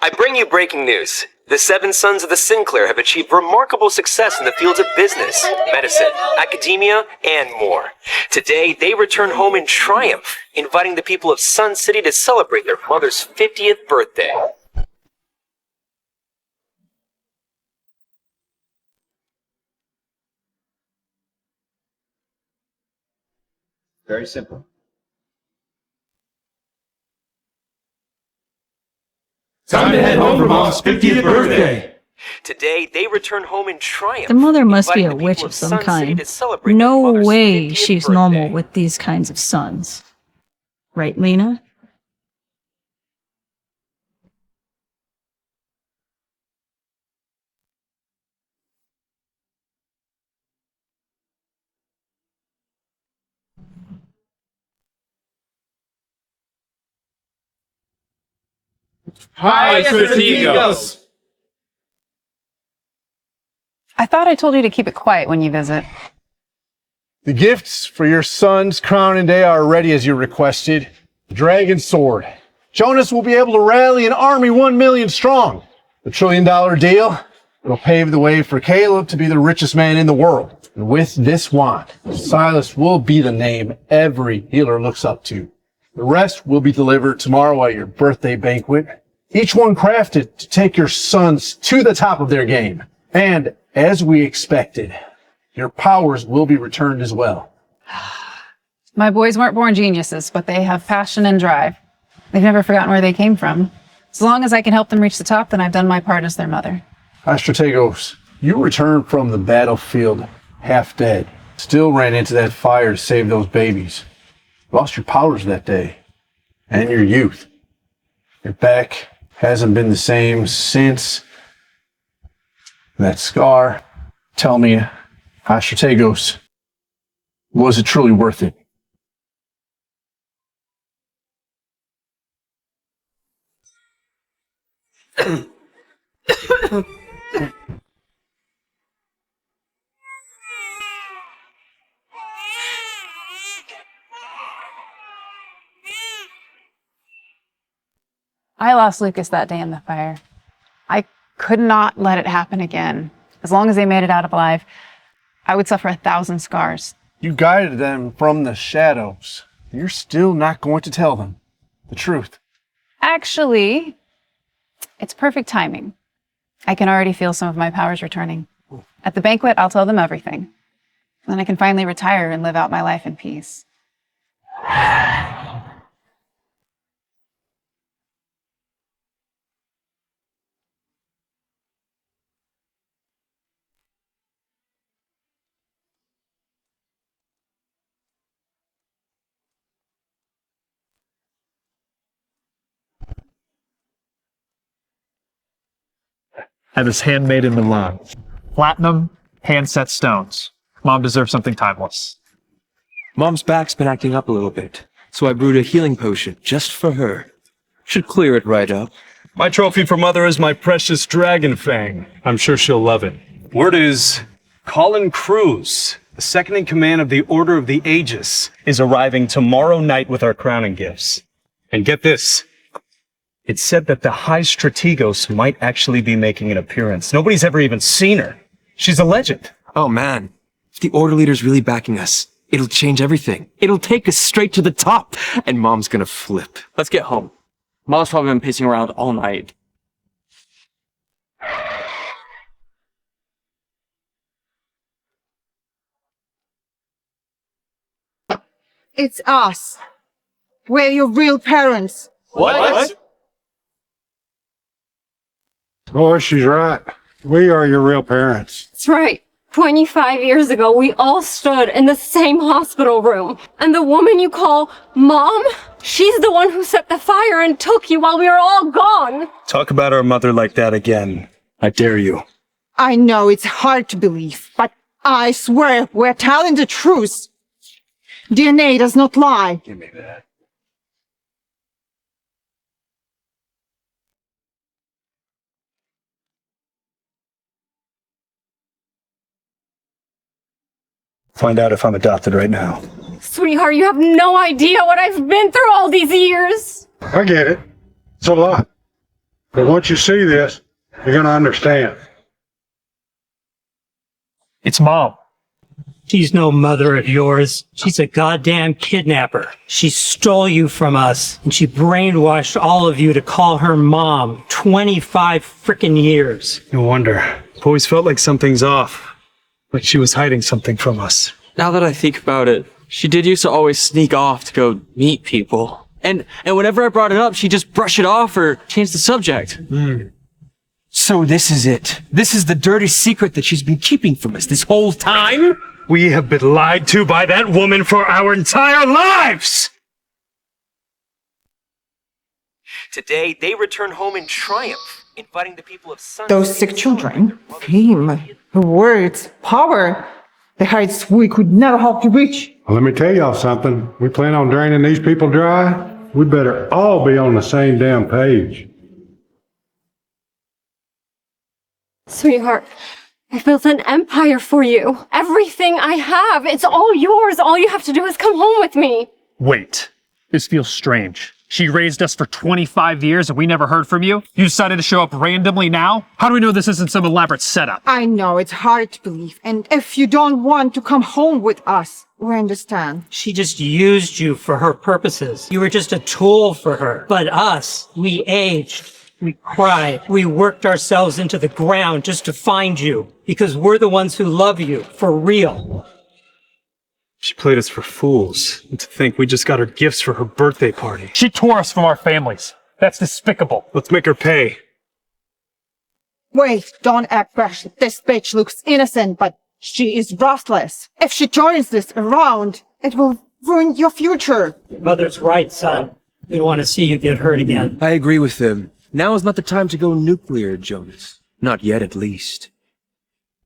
I bring you breaking news. The 7 sons of the Sinclair have achieved remarkable success in the fields of business, medicine, academia, and more. Today, they return home in triumph, inviting the people of Sun City to celebrate their mother's 50th birthday. Very simple. Time to head home for Mom's 50th birthday! Today, they return home in triumph. The mother must be a witch of some kind. No way she's normal with these kinds of sons. Right, Lena? Hi, Strategos! I thought I told you to keep it quiet when you visit. The gifts for your son's crowning day are ready as you requested. Dragon sword. Jonas will be able to rally an army 1 million strong. The $1 trillion deal. It'll pave the way for Caleb to be the richest man in the world. And with this wand, Silas will be the name every healer looks up to. The rest will be delivered tomorrow at your birthday banquet. Each one crafted to take your sons to the top of their game. And as we expected, your powers will be returned as well. My boys weren't born geniuses, but they have passion and drive. They've never forgotten where they came from. As long as I can help them reach the top, then I've done my part as their mother. Strategos, you returned from the battlefield half dead. Still ran into that fire to save those babies. Lost your powers that day. And your youth. Your back hasn't been the same since. That scar. Tell me, Strategos, was it truly worth it? I lost Lucas that day in the fire. I could not let it happen again. As long as they made it out alive, I would suffer 1,000 scars. You guided them from the shadows. You're still not going to tell them the truth. Actually, it's perfect timing. I can already feel some of my powers returning. At the banquet, I'll tell them everything. Then I can finally retire and live out my life in peace. Have this handmade in Milan. Platinum, hand-set stones. Mom deserves something timeless. Mom's back's been acting up a little bit, so I brewed a healing potion just for her. Should clear it right up. My trophy for Mother is my precious dragon fang. I'm sure she'll love it. Word is, Colin Cruz, the second in command of the Order of the Aegis, is arriving tomorrow night with our crowning gifts. And get this. It's said that the High Strategos might actually be making an appearance. Nobody's ever even seen her. She's a legend. Oh man, if the Order leader's really backing us, it'll change everything. It'll take us straight to the top, and Mom's gonna flip. Let's get home. Mom's probably been pacing around all night. It's us. We're your real parents. What? Oh, she's right. We are your real parents. That's right. 25 years ago, we all stood in the same hospital room. And the woman you call Mom, she's the one who set the fire and took you while we were all gone. Talk about our mother like that again. I dare you. I know it's hard to believe, but I swear we're telling the truth. DNA does not lie. Give me that. Find out if I'm adopted right now. Sweetheart, you have no idea what I've been through all these years. I get it. So do I. But once you see this, you're gonna understand. It's Mom. She's no mother of yours. She's a goddamn kidnapper. She stole you from us, and she brainwashed all of you to call her mom. 25 frickin' years. No wonder. I've always felt like something's off. Like she was hiding something from us. Now that I think about it, she did used to always sneak off to go meet people. And whenever I brought it up, she'd just brush it off or change the subject. So this is it. This is the dirty secret that she's been keeping from us this whole time? We have been lied to by that woman for our entire lives! Today, they return home in triumph, inviting the people of Sun. Those sick children, fame, words, power, the heights we could never hope to reach. Well, let me tell y'all something. We plan on draining these people dry. We better all be on the same damn page. Sweetheart, I built an empire for you. Everything I have, it's all yours. All you have to do is come home with me. Wait. This feels strange. She raised us for 25 years and we never heard from you? You decided to show up randomly now? How do we know this isn't some elaborate setup? I know, it's hard to believe. And if you don't want to come home with us, we understand. She just used you for her purposes. You were just a tool for her. But us, we aged. We cried. We worked ourselves into the ground just to find you. Because we're the ones who love you. For real. She played us for fools. And to think we just got her gifts for her birthday party. She tore us from our families. That's despicable. Let's make her pay. Wait, don't act fresh. This bitch looks innocent, but she is ruthless. If she turns this around, it will ruin your future. Mother's right, son. We don't want to see you get hurt again. I agree with them. Now is not the time to go nuclear, Jonas. Not yet, at least.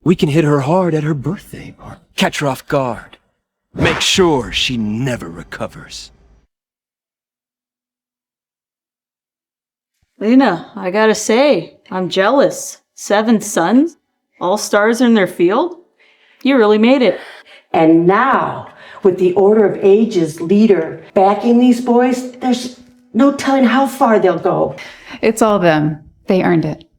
We can hit her hard at her birthday party. Catch her off guard. Make sure she never recovers. Lena, I gotta say, I'm jealous. 7 sons? All stars in their field? You really made it. And now, with the Order of Aegis leader backing these boys, there's no telling how far they'll go. It's all them. They earned it.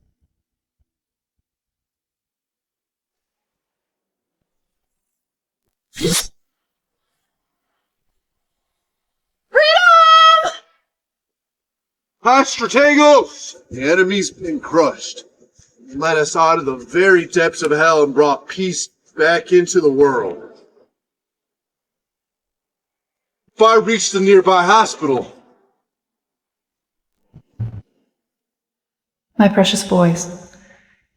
Hi, Strategos! The enemy's been crushed. He led us out of the very depths of hell and brought peace back into the world. If I reach the nearby hospital... My precious boys,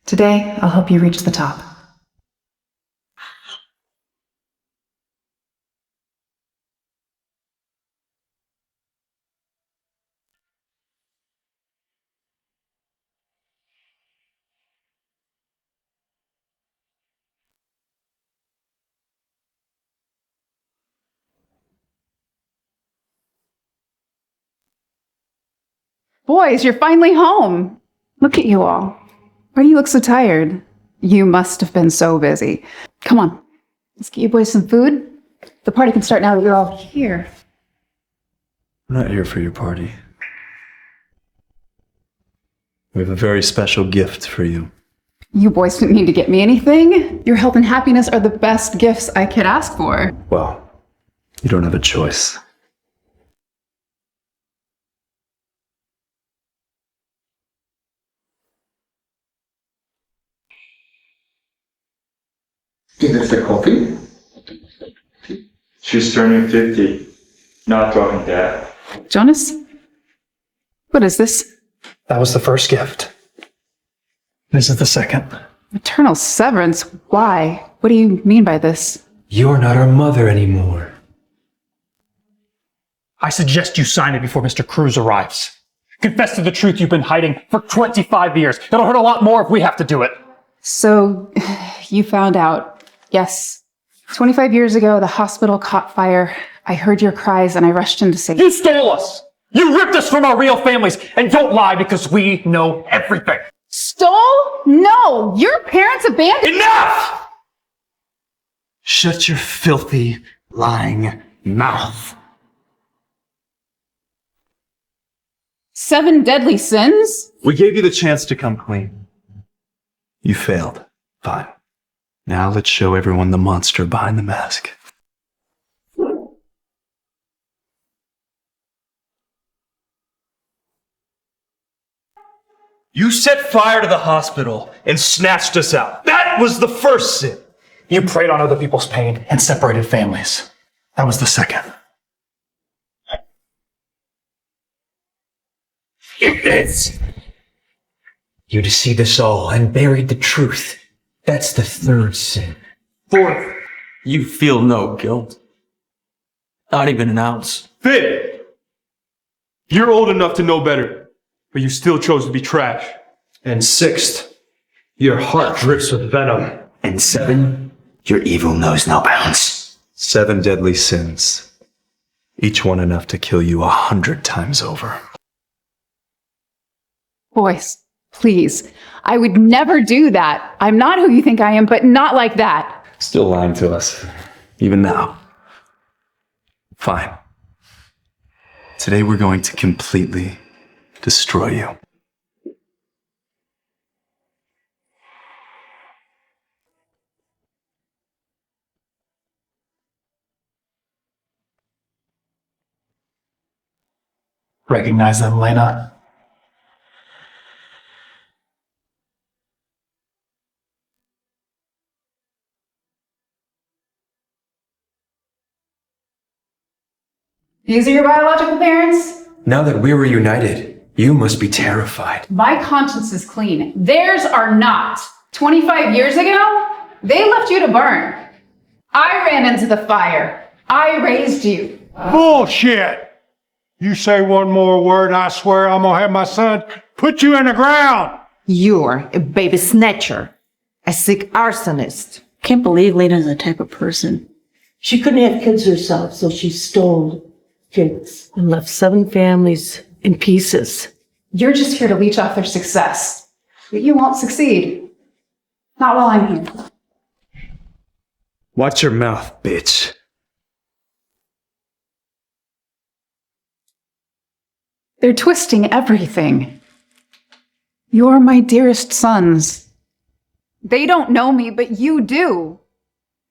today I'll help you reach the top. Boys, you're finally home. Look at you all. Why do you look so tired? You must have been so busy. Come on, let's get you boys some food. The party can start now that you're all here. I'm not here for your party. We have a very special gift for you. You boys didn't need to get me anything. Your health and happiness are the best gifts I could ask for. Well, you don't have a choice. Is this the coffee? She's turning 50. Not talking that. Jonas? What is this? That was the first gift. This is the second. Maternal severance? Why? What do you mean by this? You're not our mother anymore. I suggest you sign it before Mr. Cruz arrives. Confess to the truth you've been hiding for 25 years. It'll hurt a lot more if we have to do it. So, you found out. Yes. 25 years ago, the hospital caught fire. I heard your cries and I rushed in to save you. You stole us! You ripped us from our real families! And don't lie because we know everything! Stole? No! Your parents abandoned— Enough! Shut your filthy, lying mouth. 7 deadly sins? We gave you the chance to come clean. You failed. Fine. Now let's show everyone the monster behind the mask. You set fire to the hospital and snatched us out. That was the first sin. You preyed on other people's pain and separated families. That was the second. You deceived us all and buried the truth. That's the third sin. Fourth, you feel no guilt. Not even an ounce. Fifth, you're old enough to know better, but you still chose to be trash. And sixth, your heart drips with venom. And 7, your evil knows no bounds. 7 deadly sins. Each one enough to kill you 100 times over. Boys, please. I would never do that. I'm not who you think I am, but not like that. Still lying to us, even now. Fine. Today we're going to completely destroy you. Recognize them, Lena? These are your biological parents? Now that we're reunited, you must be terrified. My conscience is clean. Theirs are not. 25 years ago, they left you to burn. I ran into the fire. I raised you. Bullshit! You say one more word, and I swear I'm gonna have my son put you in the ground! You're a baby snatcher, a sick arsonist. Can't believe Lena's the type of person. She couldn't have kids herself, so she stole kids and left 7 families in pieces. You're just here to leech off their success. But you won't succeed. Not while I'm here. Watch your mouth, bitch. They're twisting everything. You're my dearest sons. They don't know me, but you do.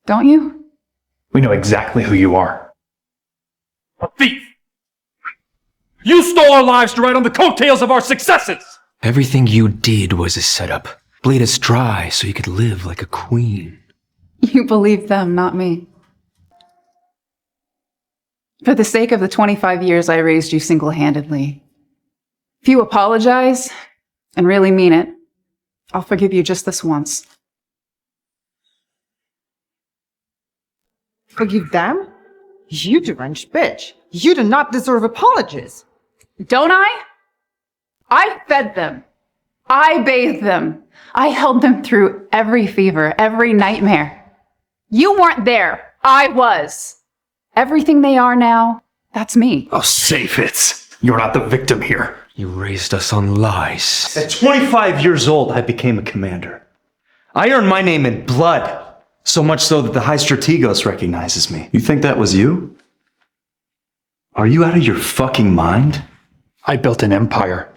Don't you? We know exactly who you are. A thief! You stole our lives to ride on the coattails of our successes! Everything you did was a setup. Bleed us dry so you could live like a queen. You believe them, not me. For the sake of the 25 years I raised you single-handedly, if you apologize and really mean it, I'll forgive you just this once. Forgive them? You deranged bitch. You do not deserve apologies. Don't I? I fed them. I bathed them. I held them through every fever, every nightmare. You weren't there. I was. Everything they are now, that's me. Oh, save it. You're not the victim here. You raised us on lies. At 25 years old, I became a commander. I earned my name in blood. So much so that the High Strategos recognizes me. You think that was you? Are you out of your fucking mind? I built an empire.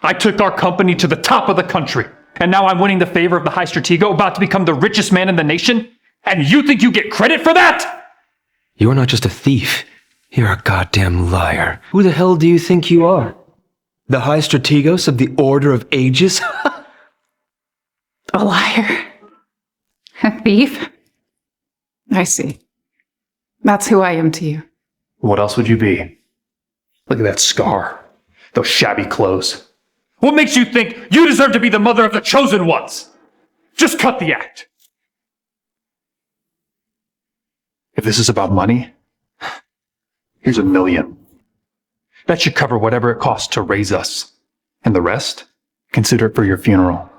I took our company to the top of the country. And now I'm winning the favor of the High Stratego, about to become the richest man in the nation? And you think you get credit for that? You're not just a thief. You're a goddamn liar. Who the hell do you think you are? The High Strategos of the Order of Aegis? A liar. A thief? I see. That's who I am to you. What else would you be? Look at that scar. Those shabby clothes. What makes you think you deserve to be the mother of the chosen ones? Just cut the act. If this is about money, here's $1 million. That should cover whatever it costs to raise us. And the rest, consider it for your funeral.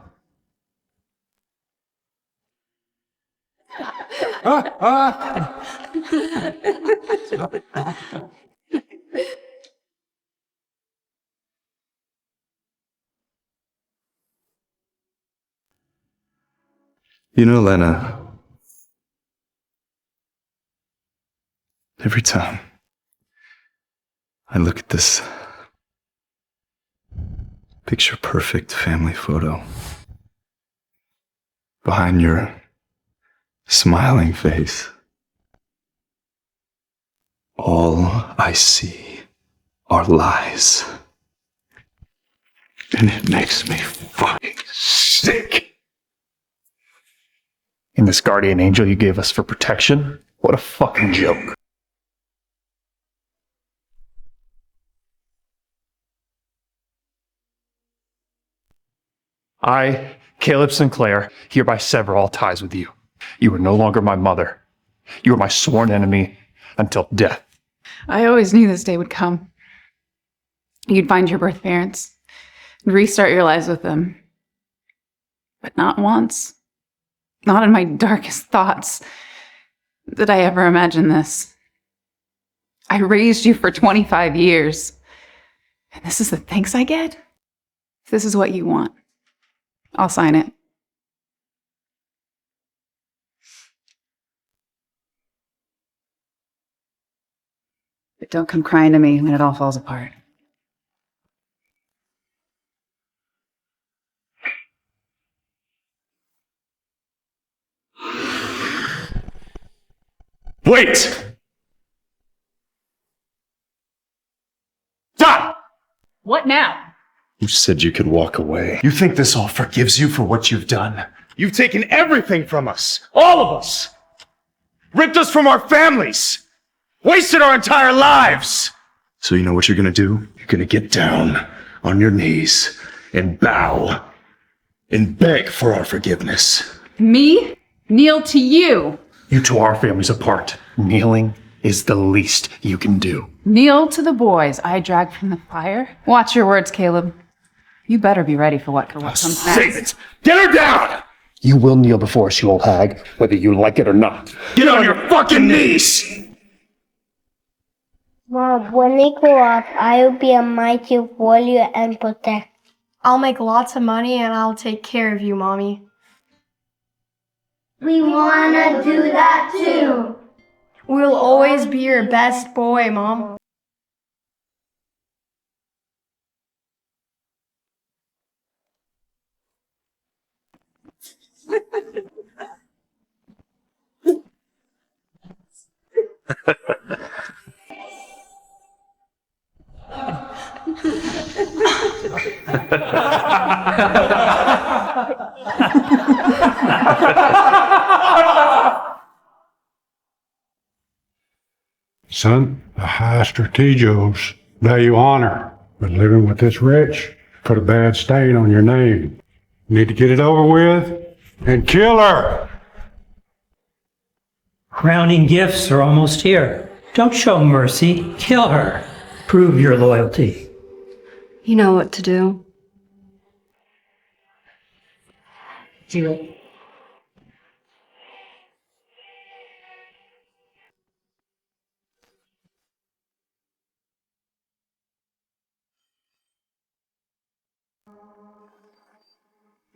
You know, Lena, every time I look at this Picture perfect family photo. Behind your smiling face, all I see are lies. And it makes me fucking sick. And this guardian angel you gave us for protection? What a fucking joke. I, Caleb Sinclair, hereby sever all ties with you. You are no longer my mother. You are my sworn enemy until death. I always knew this day would come. You'd find your birth parents and restart your lives with them. But not once, not in my darkest thoughts, did I ever imagine this. I raised you for 25 years, and this is the thanks I get? If this is what you want, I'll sign it. But don't come crying to me when it all falls apart. Wait! Stop! What now? You said you could walk away. You think this all forgives you for what you've done? You've taken everything from us. All of us. Ripped us from our families. Wasted our entire lives. So you know what you're gonna do? You're gonna get down on your knees and bow and beg for our forgiveness. Me? Kneel to you. You tore our families apart. Kneeling is the least you can do. Kneel to the boys I dragged from the fire. Watch your words, Caleb. You better be ready for what comes next. Save it! Get her down! You will kneel before us, you old hag, whether you like it or not. Get on your fucking knees! Mom, when we grow up, I will be a mighty warrior and protect. I'll make lots of money and I'll take care of you, Mommy. We wanna do that too. We'll always be your best boy, Mom. Son, the high Strategos value honor, but living with this wretch put a bad stain on your name. You need to get it over with and kill her. Crowning gifts are almost here. Don't show mercy. Kill her. Prove your loyalty. You know what to do. Do it.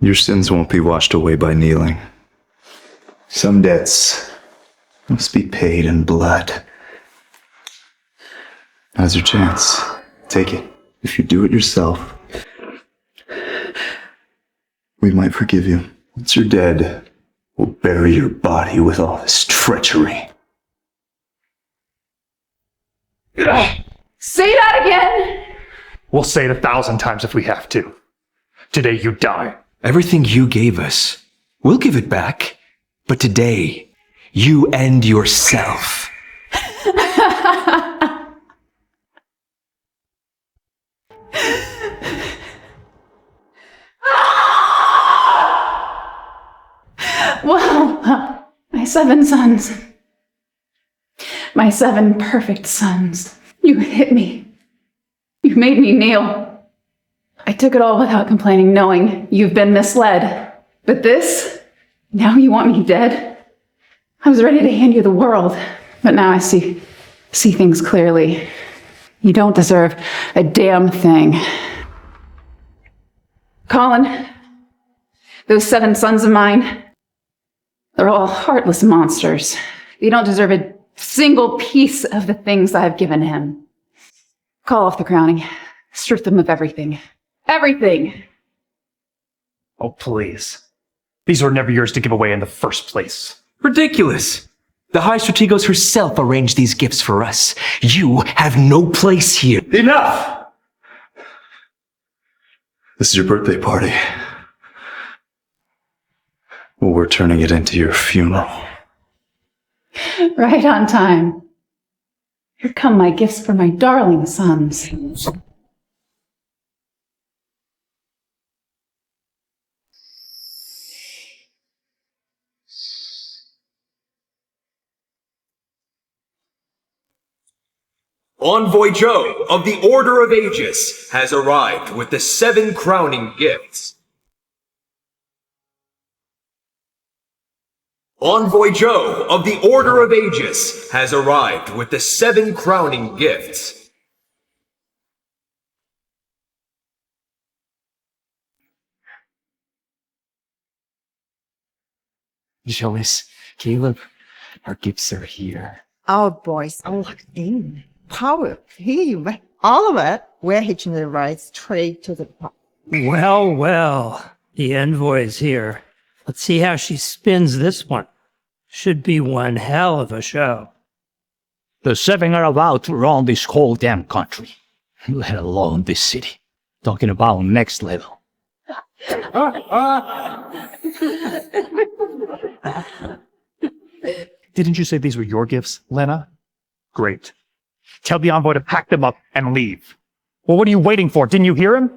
Your sins won't be washed away by kneeling. Some debts must be paid in blood. Now's your chance. Take it. If you do it yourself, we might forgive you. Once you're dead, we'll bury your body with all this treachery. Say that again! We'll say it 1,000 times if we have to. Today you die. Everything you gave us, we'll give it back. But today, you end yourself. Well, my 7 sons. My 7 perfect sons. You hit me. You made me kneel. I took it all without complaining, knowing you've been misled. But this, now you want me dead? I was ready to hand you the world, but now I see things clearly. You don't deserve a damn thing. Colin, those 7 sons of mine, they're all heartless monsters. They don't deserve a single piece of the things I've given him. Call off the crowning. Strip them of everything. Everything. Oh, please. These were never yours to give away in the first place. Ridiculous. The High Strategos herself arranged these gifts for us. You have no place here. Enough! This is your birthday party. Well, we're turning it into your funeral. Right on time. Here come my gifts for my darling sons. Envoy Joe of the Order of Aegis has arrived with the 7 crowning gifts. Envoy Joe of the Order of Aegis has arrived with the 7 crowning gifts. Jonas, Caleb, our gifts are here. Our boys are locked in. Power, team, all of it. We're hitching the ride straight to the top. Well, well, the envoy's here. Let's see how she spins this one. Should be one hell of a show. The 7 are about to run this whole damn country, let alone this city. Talking about next level. Didn't you say these were your gifts, Lena? Great. Tell the envoy to pack them up and leave. Well, what are you waiting for? Didn't you hear him?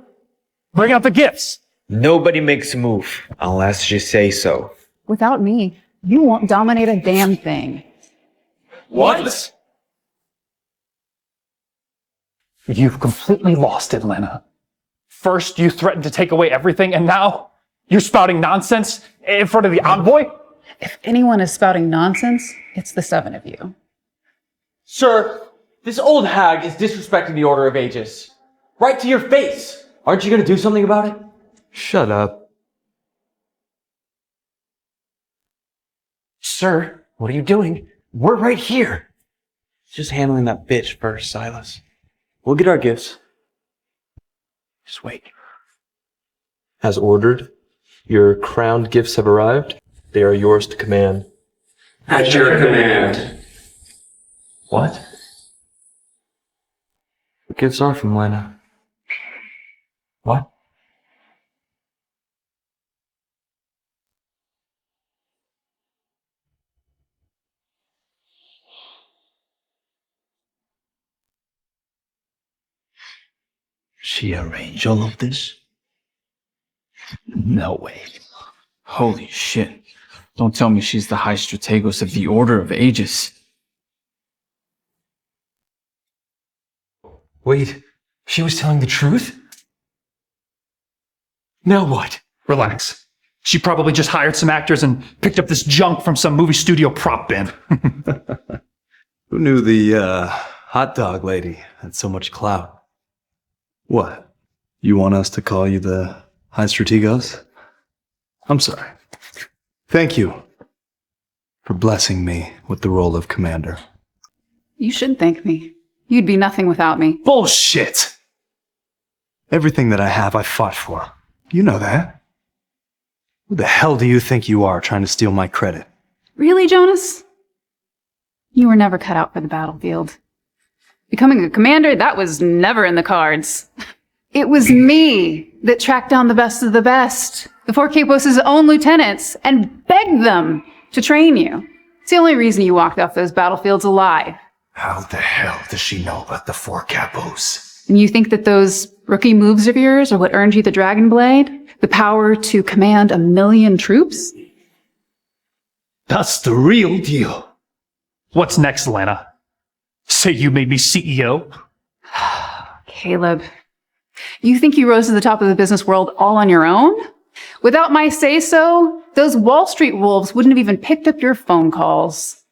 Bring out the gifts! Nobody makes a move unless you say so. Without me, you won't dominate a damn thing. What? You've completely lost it, Lena. First, you threatened to take away everything, and now you're spouting nonsense in front of the envoy? If anyone is spouting nonsense, it's the 7 of you. Sir, this old hag is disrespecting the Order of Aegis. Right to your face. Aren't you going to do something about it? Shut up. Sir, what are you doing? We're right here. Just handling that bitch first, Silas. We'll get our gifts. Just wait. As ordered, your crowned gifts have arrived. They are yours to command. At your command. What? The gifts are from Lena. What? She arranged all of this? No way. Holy shit. Don't tell me she's the High Strategos of the Order of Aegis. Wait, she was telling the truth? Now what? Relax. She probably just hired some actors and picked up this junk from some movie studio prop bin. Who knew the hot dog lady had so much clout? What? You want us to call you the High Strategos? I'm sorry. Thank you for blessing me with the role of commander. You should thank me. You'd be nothing without me. Bullshit! Everything that I have, I fought for. You know that. Who the hell do you think you are trying to steal my credit? Really, Jonas? You were never cut out for the battlefield. Becoming a commander, that was never in the cards. It was me that tracked down the best of the best, the 4 Capos' own lieutenants, and begged them to train you. It's the only reason you walked off those battlefields alive. How the hell does she know about the 4 Capos? And you think that those rookie moves of yours are what earned you the Dragon Blade? The power to command 1 million troops? That's the real deal. What's next, Lena? Say you made me CEO? Caleb, you think you rose to the top of the business world all on your own? Without my say-so, those Wall Street wolves wouldn't have even picked up your phone calls.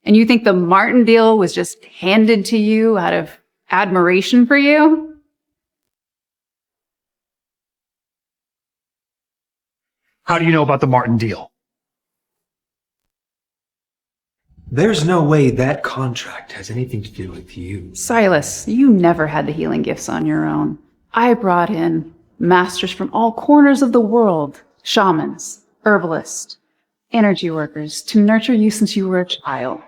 And you think the Martin deal was just handed to you out of admiration for you? How do you know about the Martin deal? There's no way that contract has anything to do with you. Silas, you never had the healing gifts on your own. I brought in Masters from all corners of the world, shamans, herbalists, energy workers, to nurture you since you were a child.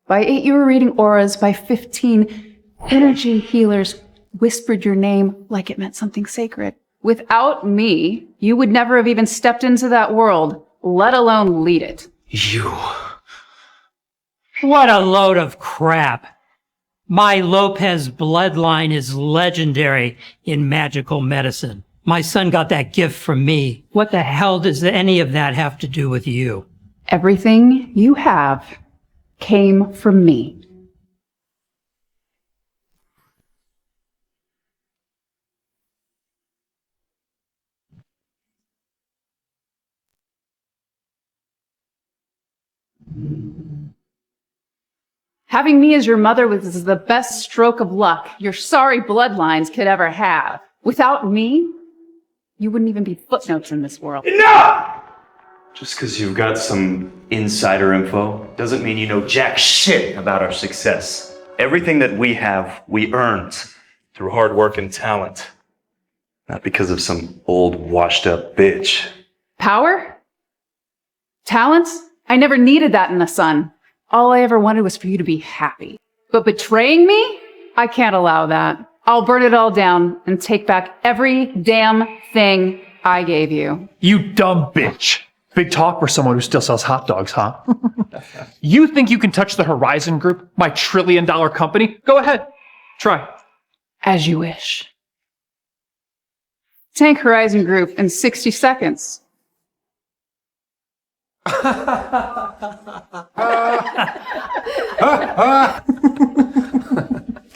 By 8, you were reading auras. By 15, energy healers whispered your name like it meant something sacred. Without me, you would never have even stepped into that world, let alone lead it. You. What a load of crap. My Lopez bloodline is legendary in magical medicine. My son got that gift from me. What the hell does any of that have to do with you? Everything you have came from me. Having me as your mother was the best stroke of luck your sorry bloodlines could ever have. Without me, you wouldn't even be footnotes in this world. Enough! Just because you've got some insider info doesn't mean you know jack shit about our success. Everything that we have, we earned through hard work and talent. Not because of some old washed up bitch. Power? Talents? I never needed that in a son. All I ever wanted was for you to be happy. But betraying me? I can't allow that. I'll burn it all down and take back every damn thing I gave you. You dumb bitch. Big talk for someone who still sells hot dogs, huh? You think you can touch the Horizon Group, my $1 trillion company? Go ahead. Try. As you wish. Tank Horizon Group in 60 seconds.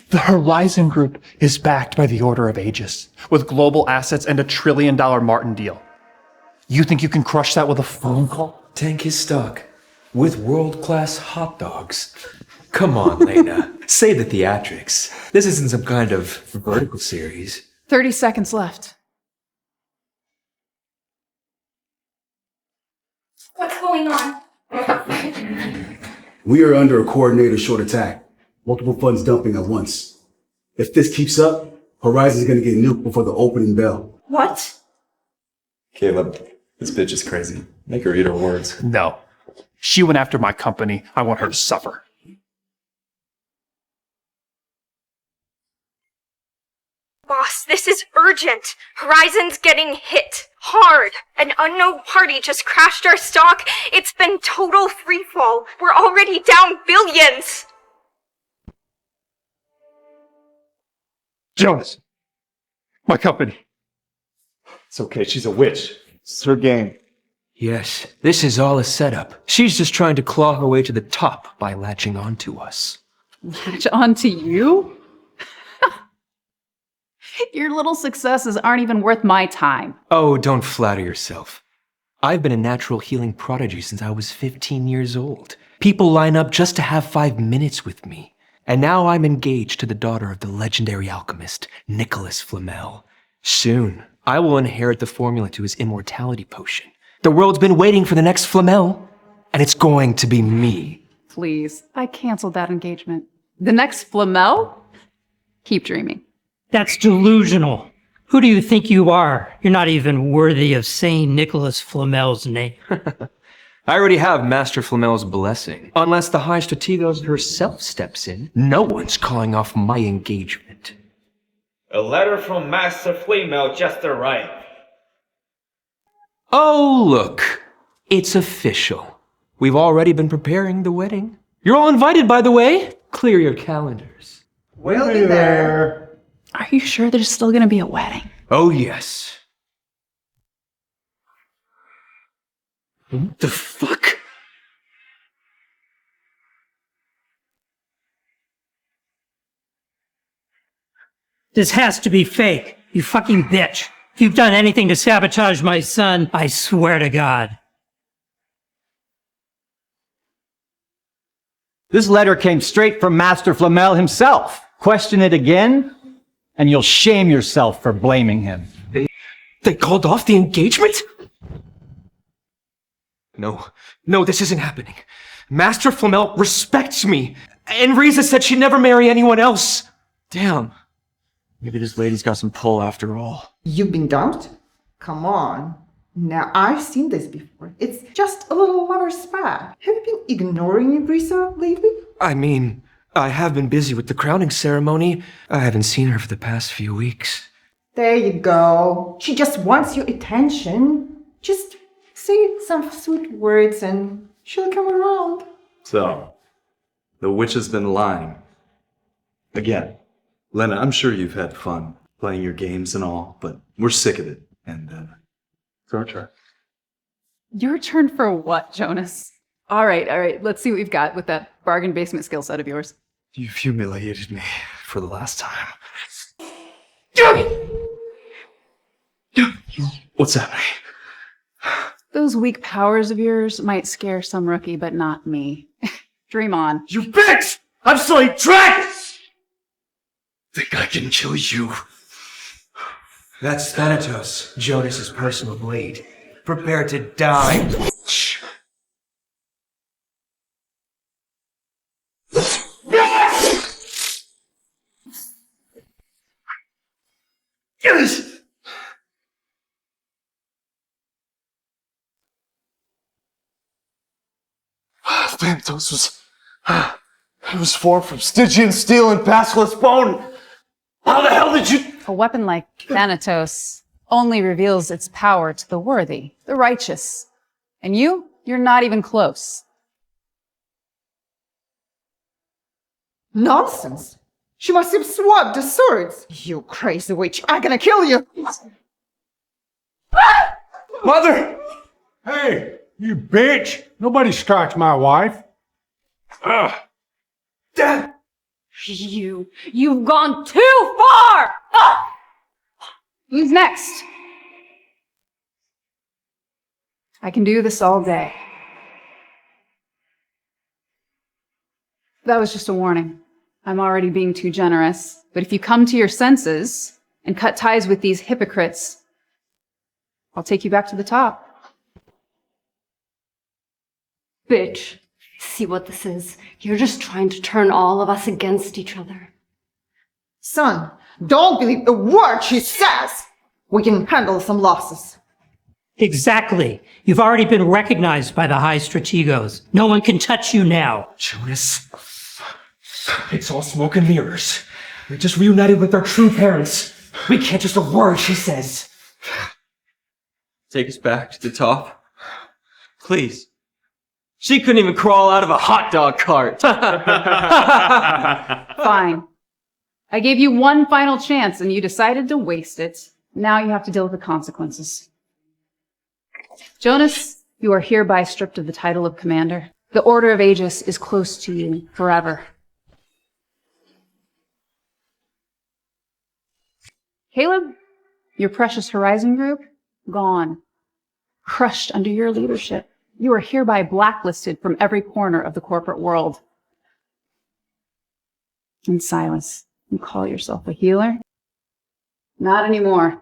The Horizon Group is backed by the Order of Aegis, with global assets and a $1 trillion Martin deal. You think you can crush that with a phone call? Tank his stock with world-class hot dogs. Come on, Lena. Save the theatrics. This isn't some kind of vertical series. 30 seconds left. What's going on? We are under a coordinated short attack. Multiple funds dumping at once. If this keeps up, Horizon's gonna get nuked before the opening bell. What? Caleb, this bitch is crazy. Make her eat her words. No. She went after my company. I want her to suffer. Boss, this is urgent. Horizon's getting hit. Hard. An unknown party just crashed our stock. It's been total freefall. We're already down billions. Jonas. My company. It's okay. She's a witch. It's her game. Yes, this is all a setup. She's just trying to claw her way to the top by latching onto us. Latch onto you? Your little successes aren't even worth my time. Oh, don't flatter yourself. I've been a natural healing prodigy since I was 15 years old. People line up just to have 5 minutes with me. And now I'm engaged to the daughter of the legendary alchemist, Nicholas Flamel. Soon, I will inherit the formula to his immortality potion. The world's been waiting for the next Flamel, and it's going to be me. Please, I canceled that engagement. The next Flamel? Keep dreaming. That's delusional. Who do you think you are? You're not even worthy of saying Nicholas Flamel's name. I already have Master Flamel's blessing. Unless the High Strategos herself steps in, no one's calling off my engagement. A letter from Master Flamel just arrived. Oh, look. It's official. We've already been preparing the wedding. You're all invited, by the way. Clear your calendars. We'll be there. Are you sure there's still gonna be a wedding? Oh, yes. What the fuck? This has to be fake. You fucking bitch. If you've done anything to sabotage my son, I swear to God. This letter came straight from Master Flamel himself. Question it again, and you'll shame yourself for blaming him. They called off the engagement? No, this isn't happening. Master Flamel respects me, and Riza said she'd never marry anyone else. Damn. Maybe this lady's got some pull after all. You've been dumped? Come on. Now, I've seen this before. It's just a little lover spat. Have you been ignoring your Brisa lately? I mean, I have been busy with the crowning ceremony. I haven't seen her for the past few weeks. There you go. She just wants your attention. Just say some sweet words and she'll come around. So, the witch has been lying. Again. Lena, I'm sure you've had fun playing your games and all, but we're sick of it. And, it's our turn. Your turn for what, Jonas? All right. Let's see what we've got with that bargain basement skill set of yours. You've humiliated me for the last time. What's happening? Those weak powers of yours might scare some rookie, but not me. Dream on. You bitch! I'm slaying dragons! Think I can kill you? That's Thanatos, Jonas's personal blade. Prepare to die. Yes! Thanatos was formed from Stygian steel and basilisk bone. How the hell did you? A weapon like Thanatos only reveals its power to the worthy, the righteous. And you're not even close. Nonsense. She must have swapped the swords. You crazy witch. I'm gonna kill you. Mother! Hey, you bitch! Nobody strikes my wife. Ugh. Dad! You've gone too far! Ah! Who's next? I can do this all day. That was just a warning. I'm already being too generous. But if you come to your senses and cut ties with these hypocrites, I'll take you back to the top. Bitch, see what this is? You're just trying to turn all of us against each other. Son, don't believe a word she says. We can handle some losses. Exactly. You've already been recognized by the high strategos. No one can touch you now. Jonas, it's all smoke and mirrors. We just reunited with our true parents. We can't just a word she says. Take us back to the top. Please. She couldn't even crawl out of a hot dog cart. Fine. I gave you one final chance and you decided to waste it. Now you have to deal with the consequences. Jonas, you are hereby stripped of the title of commander. The Order of Aegis is close to you forever. Caleb, your precious Horizon group, gone. Crushed under your leadership. You are hereby blacklisted from every corner of the corporate world. And Silas, you call yourself a healer? Not anymore.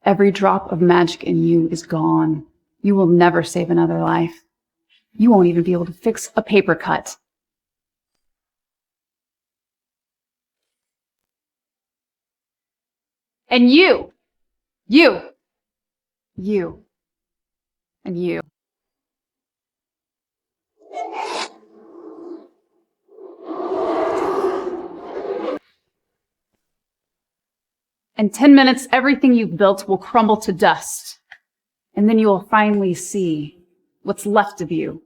Every drop of magic in you is gone. You will never save another life. You won't even be able to fix a paper cut. And you, and you. In 10 minutes, everything you've built will crumble to dust. And then you will finally see what's left of you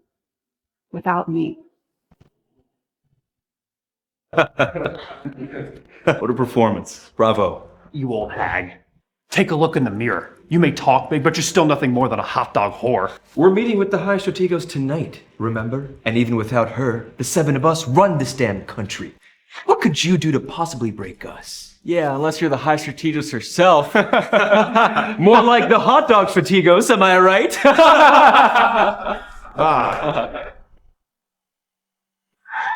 without me. What a performance. Bravo. You old hag. Take a look in the mirror. You may talk big, but you're still nothing more than a hot dog whore. We're meeting with the High Strategos tonight, remember? And even without her, the 7 of us run this damn country. What could you do to possibly break us? Yeah, unless you're the High Strategos herself. More like the hot dog Strategos, am I right?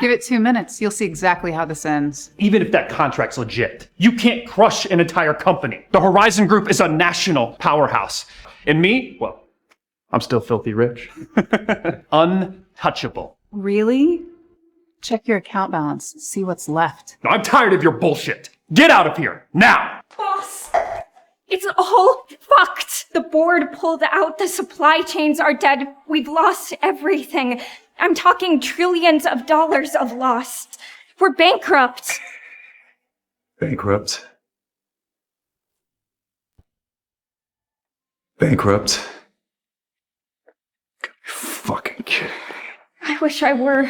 Give it 2 minutes. You'll see exactly how this ends. Even if that contract's legit, you can't crush an entire company. The Horizon Group is a national powerhouse. And me, well, I'm still filthy rich. Untouchable. Really? Check your account balance. See what's left. I'm tired of your bullshit. Get out of here, now! Boss, it's all fucked. The board pulled out, the supply chains are dead, we've lost everything. I'm talking trillions of dollars of loss. We're bankrupt. Bankrupt. Bankrupt. Fucking kidding me. I wish I were.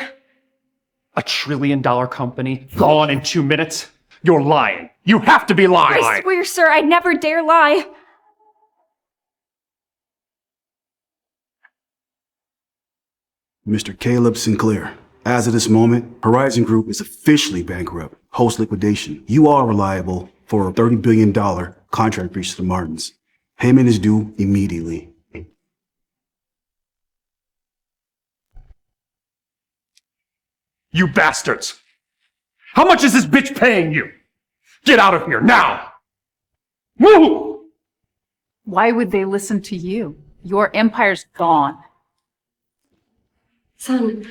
$1 trillion company, gone in 2 minutes? You're lying. You have to be lying! I swear, sir, I'd never dare lie. Mr. Caleb Sinclair, as of this moment, Horizon Group is officially bankrupt, host liquidation. You are reliable for a $30 billion contract breach to the Martins. Payment is due immediately. You bastards! How much is this bitch paying you? Get out of here, now! Move! Why would they listen to you? Your empire's gone. Son,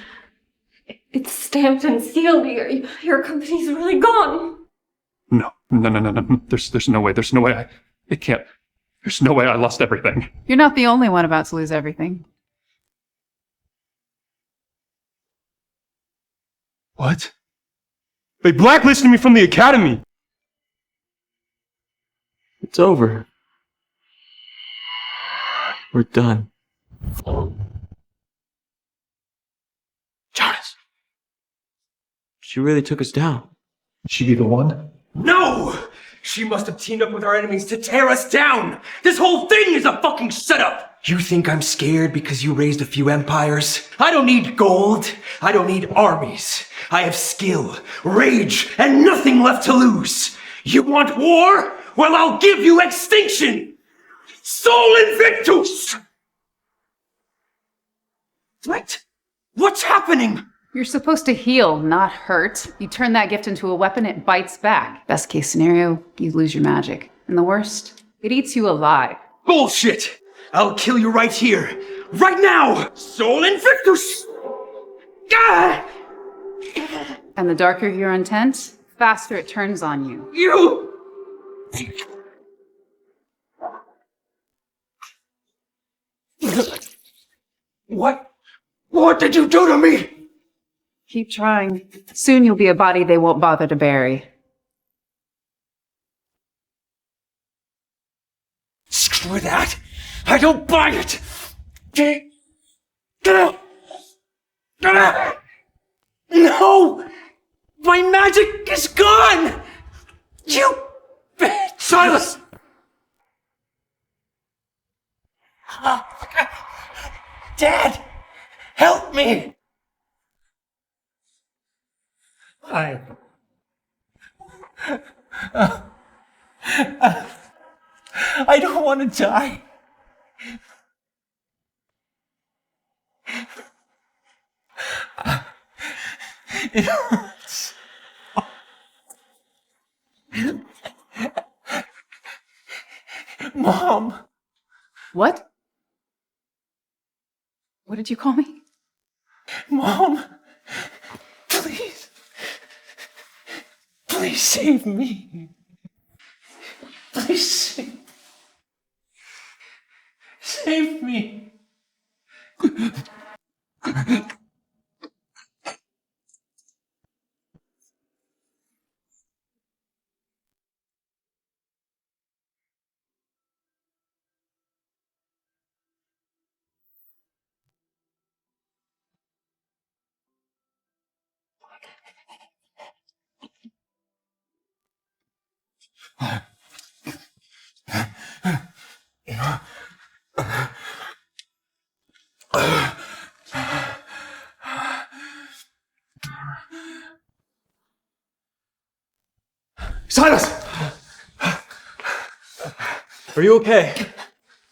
it's stamped and sealed. Your company's really gone. No. There's no way. There's no way it can't. There's no way I lost everything. You're not the only one about to lose everything. What? They blacklisted me from the academy! It's over. We're done. Jonas! She really took us down. She be the one? No! She must have teamed up with our enemies to tear us down! This whole thing is a fucking setup! You think I'm scared because you raised a few empires? I don't need gold. I don't need armies. I have skill, rage, and nothing left to lose. You want war? Well, I'll give you extinction! Sol Invictus! What? What's happening? You're supposed to heal, not hurt. You turn that gift into a weapon, it bites back. Best case scenario, you lose your magic. And the worst, it eats you alive. Bullshit! I'll kill you right here, right now! Sol Invictus! Ah! And the darker your intent, faster it turns on you. You! What did you do to me? Keep trying. Soon you'll be a body they won't bother to bury. Screw that! I don't buy it! No! My magic is gone! You bitch! Silas! Dad! Help me! I don't want to die. It hurts. Mom. What? What did you call me? Mom. Please. Please save me. Please save me. Silas! Are you okay?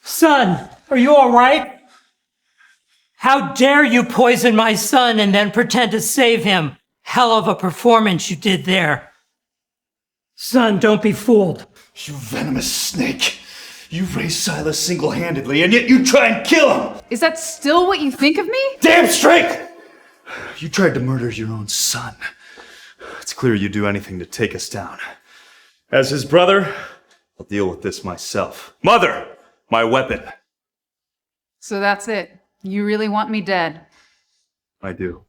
Son, are you all right? How dare you poison my son and then pretend to save him? Hell of a performance you did there. Son, don't be fooled. You venomous snake. You raised Silas single-handedly, and yet you try and kill him! Is that still what you think of me? Damn straight! You tried to murder your own son. It's clear you'd do anything to take us down. As his brother, I'll deal with this myself. Mother, my weapon. So that's it. You really want me dead? I do.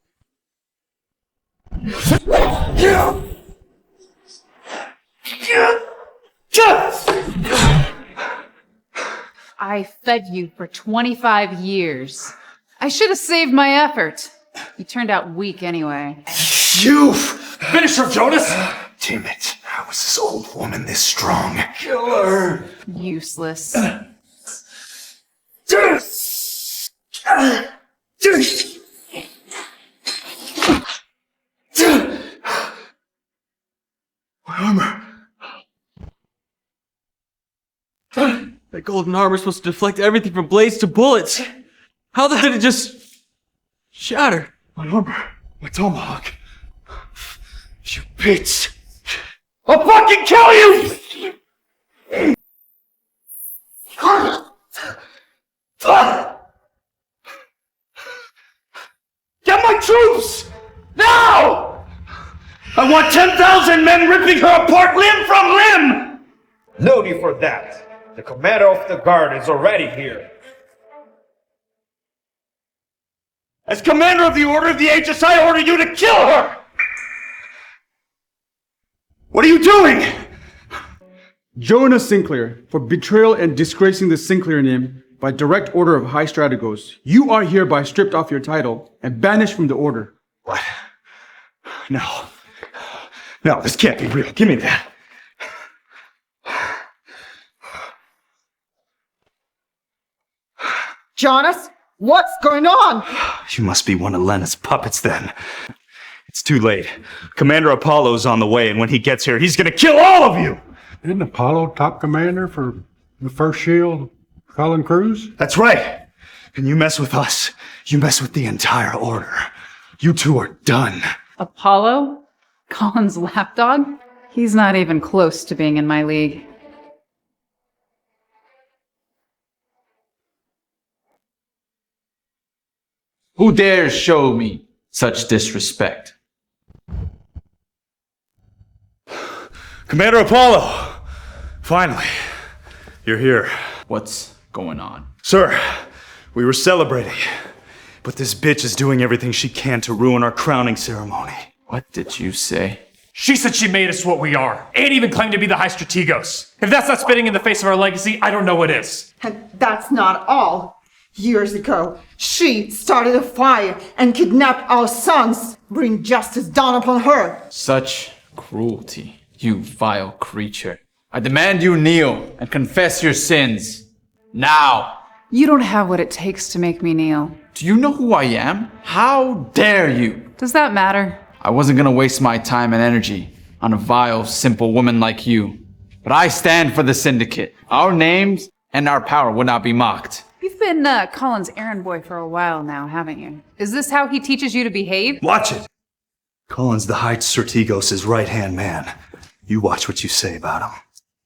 I fed you for 25 years. I should have saved my effort. You turned out weak anyway. You! Finish her, Jonas! Damn it. How is this old woman this strong? Kill her! Useless. My armor. That golden armor's supposed to deflect everything from blades to bullets. How the hell did it just shatter? My armor. My tomahawk. You bitch. I'll fucking kill you! Get my troops! Now! I want 10,000 men ripping her apart limb from limb! No need for that. The commander of the guard is already here. As commander of the Order of the Aegis, I order you to kill her! What are you doing? Lena Sinclair, for betrayal and disgracing the Sinclair name by direct order of High Strategos, you are hereby stripped off your title and banished from the Order. What? No. No, this can't be real. Give me that. Jonas, what's going on? You must be one of Lena's puppets then. It's too late. Commander Apollo's on the way, and when he gets here, he's gonna kill all of you! Isn't Apollo top commander for the first shield, Colin Cruz? That's right! And you mess with us, you mess with the entire Order. You two are done. Apollo? Colin's lapdog? He's not even close to being in my league. Who dares show me such disrespect? Commander Apollo! Finally, you're here. What's going on? Sir, we were celebrating, but this bitch is doing everything she can to ruin our crowning ceremony. What did you say? She said she made us what we are, and even claimed to be the High Strategos. If that's not spitting in the face of our legacy, I don't know what is. And that's not all. Years ago, she started a fire and kidnapped our sons, bring justice down upon her. Such cruelty, you vile creature. I demand you kneel and confess your sins. Now! You don't have what it takes to make me kneel. Do you know who I am? How dare you? Does that matter? I wasn't gonna waste my time and energy on a vile, simple woman like you. But I stand for the Syndicate. Our names and our power will not be mocked. You've been Colin's errand boy for a while now, haven't you? Is this how he teaches you to behave? Watch it! Colin's the High Strategos' right-hand man. You watch what you say about him.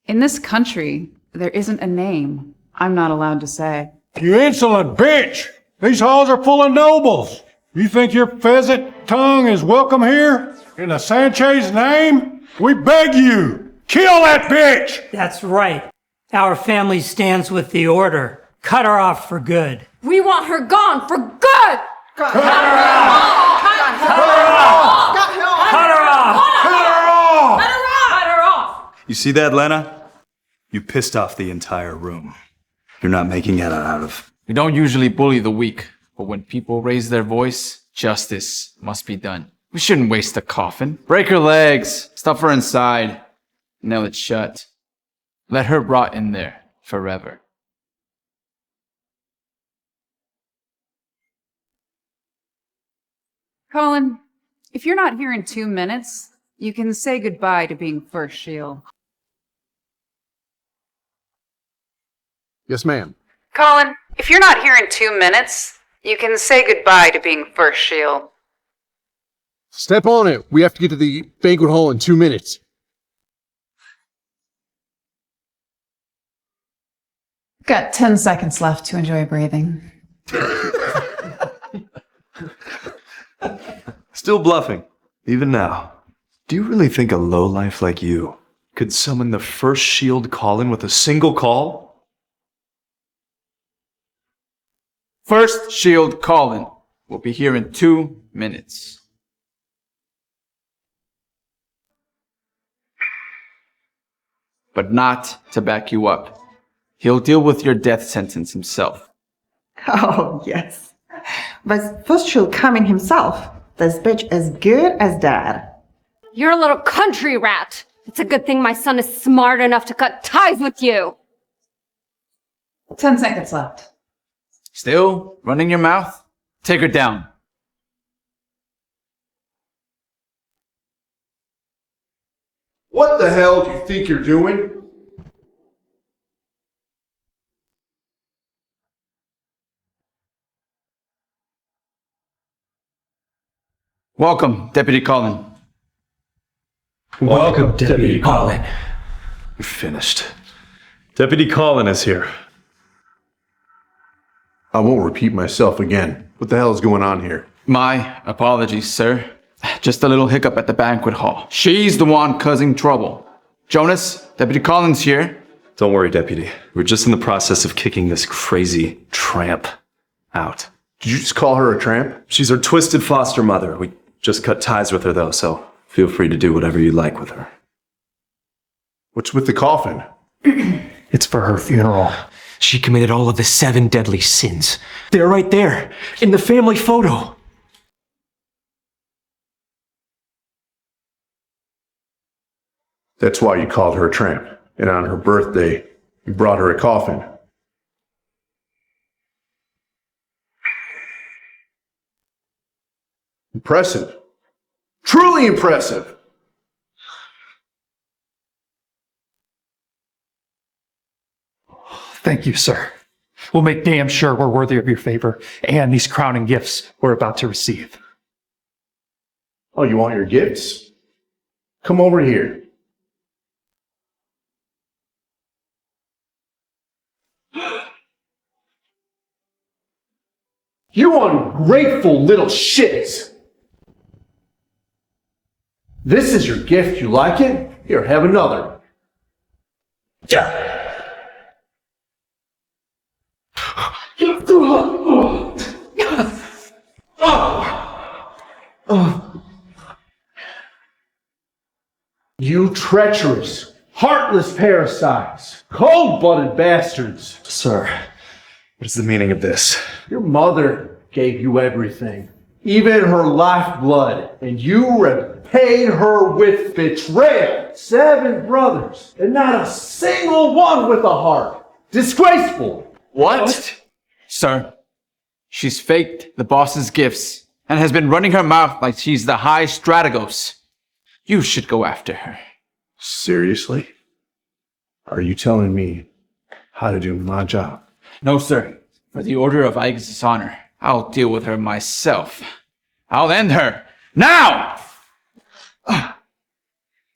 In this country, there isn't a name I'm not allowed to say. You insolent bitch! These halls are full of nobles. You think your pheasant tongue is welcome here? In the Sanchez name? We beg you! Kill that bitch! That's right. Our family stands with the Order. Cut her off for good. We want her gone for good! Cut her off! Cut her off! Cut her off! You see that, Lena? You pissed off the entire room. You're not making it out of. We don't usually bully the weak, but when people raise their voice, justice must be done. We shouldn't waste a coffin. Break her legs, stuff her inside, nail it shut. Let her rot in there forever. Colin, if you're not here in 2 minutes, you can say goodbye to being first shield. Yes, ma'am. Colin, if you're not here in 2 minutes, you can say goodbye to being first shield. Step on it. We have to get to the banquet hall in 2 minutes. Got 10 seconds left to enjoy breathing. Still bluffing, even now. Do you really think a lowlife like you could summon the first shield call-in with a single call? First shield call-in will be here in 2 minutes. But not to back you up. He'll deal with your death sentence himself. Oh, yes. But first she'll come in himself. This bitch as good as dad. You're a little country rat. It's a good thing my son is smart enough to cut ties with you. 10 seconds left. Still running your mouth? Take her down. What the hell do you think you're doing? Welcome, Deputy Collin. Welcome, Deputy Collin. You're finished. Deputy Collin is here. I won't repeat myself again. What the hell is going on here? My apologies, sir. Just a little hiccup at the banquet hall. She's the one causing trouble. Jonas, Deputy Collin's here. Don't worry, Deputy. We're just in the process of kicking this crazy tramp out. Did you just call her a tramp? She's our twisted foster mother. We just cut ties with her, though, so feel free to do whatever you like with her. What's with the coffin? It's for her funeral. She committed all of the 7 deadly sins. They're right there, in the family photo. That's why you called her a tramp. And on her birthday, you brought her a coffin. Impressive. Truly impressive. Thank you, sir. We'll make damn sure we're worthy of your favor and these crowning gifts we're about to receive. Oh, you want your gifts? Come over here. You ungrateful little shits! This is your gift, you like it? Here, have another. You treacherous, heartless parasites, cold-blooded bastards. Sir, what is the meaning of this? Your mother gave you everything, even her lifeblood, and you repaid her with betrayal. 7 brothers, and not a single one with a heart. Disgraceful. What? Sir, she's faked the boss's gifts and has been running her mouth like she's the high Strategos. You should go after her. Seriously? Are you telling me how to do my job? No, sir. For the Order of Aegis' honor, I'll deal with her myself. I'll end her. Now!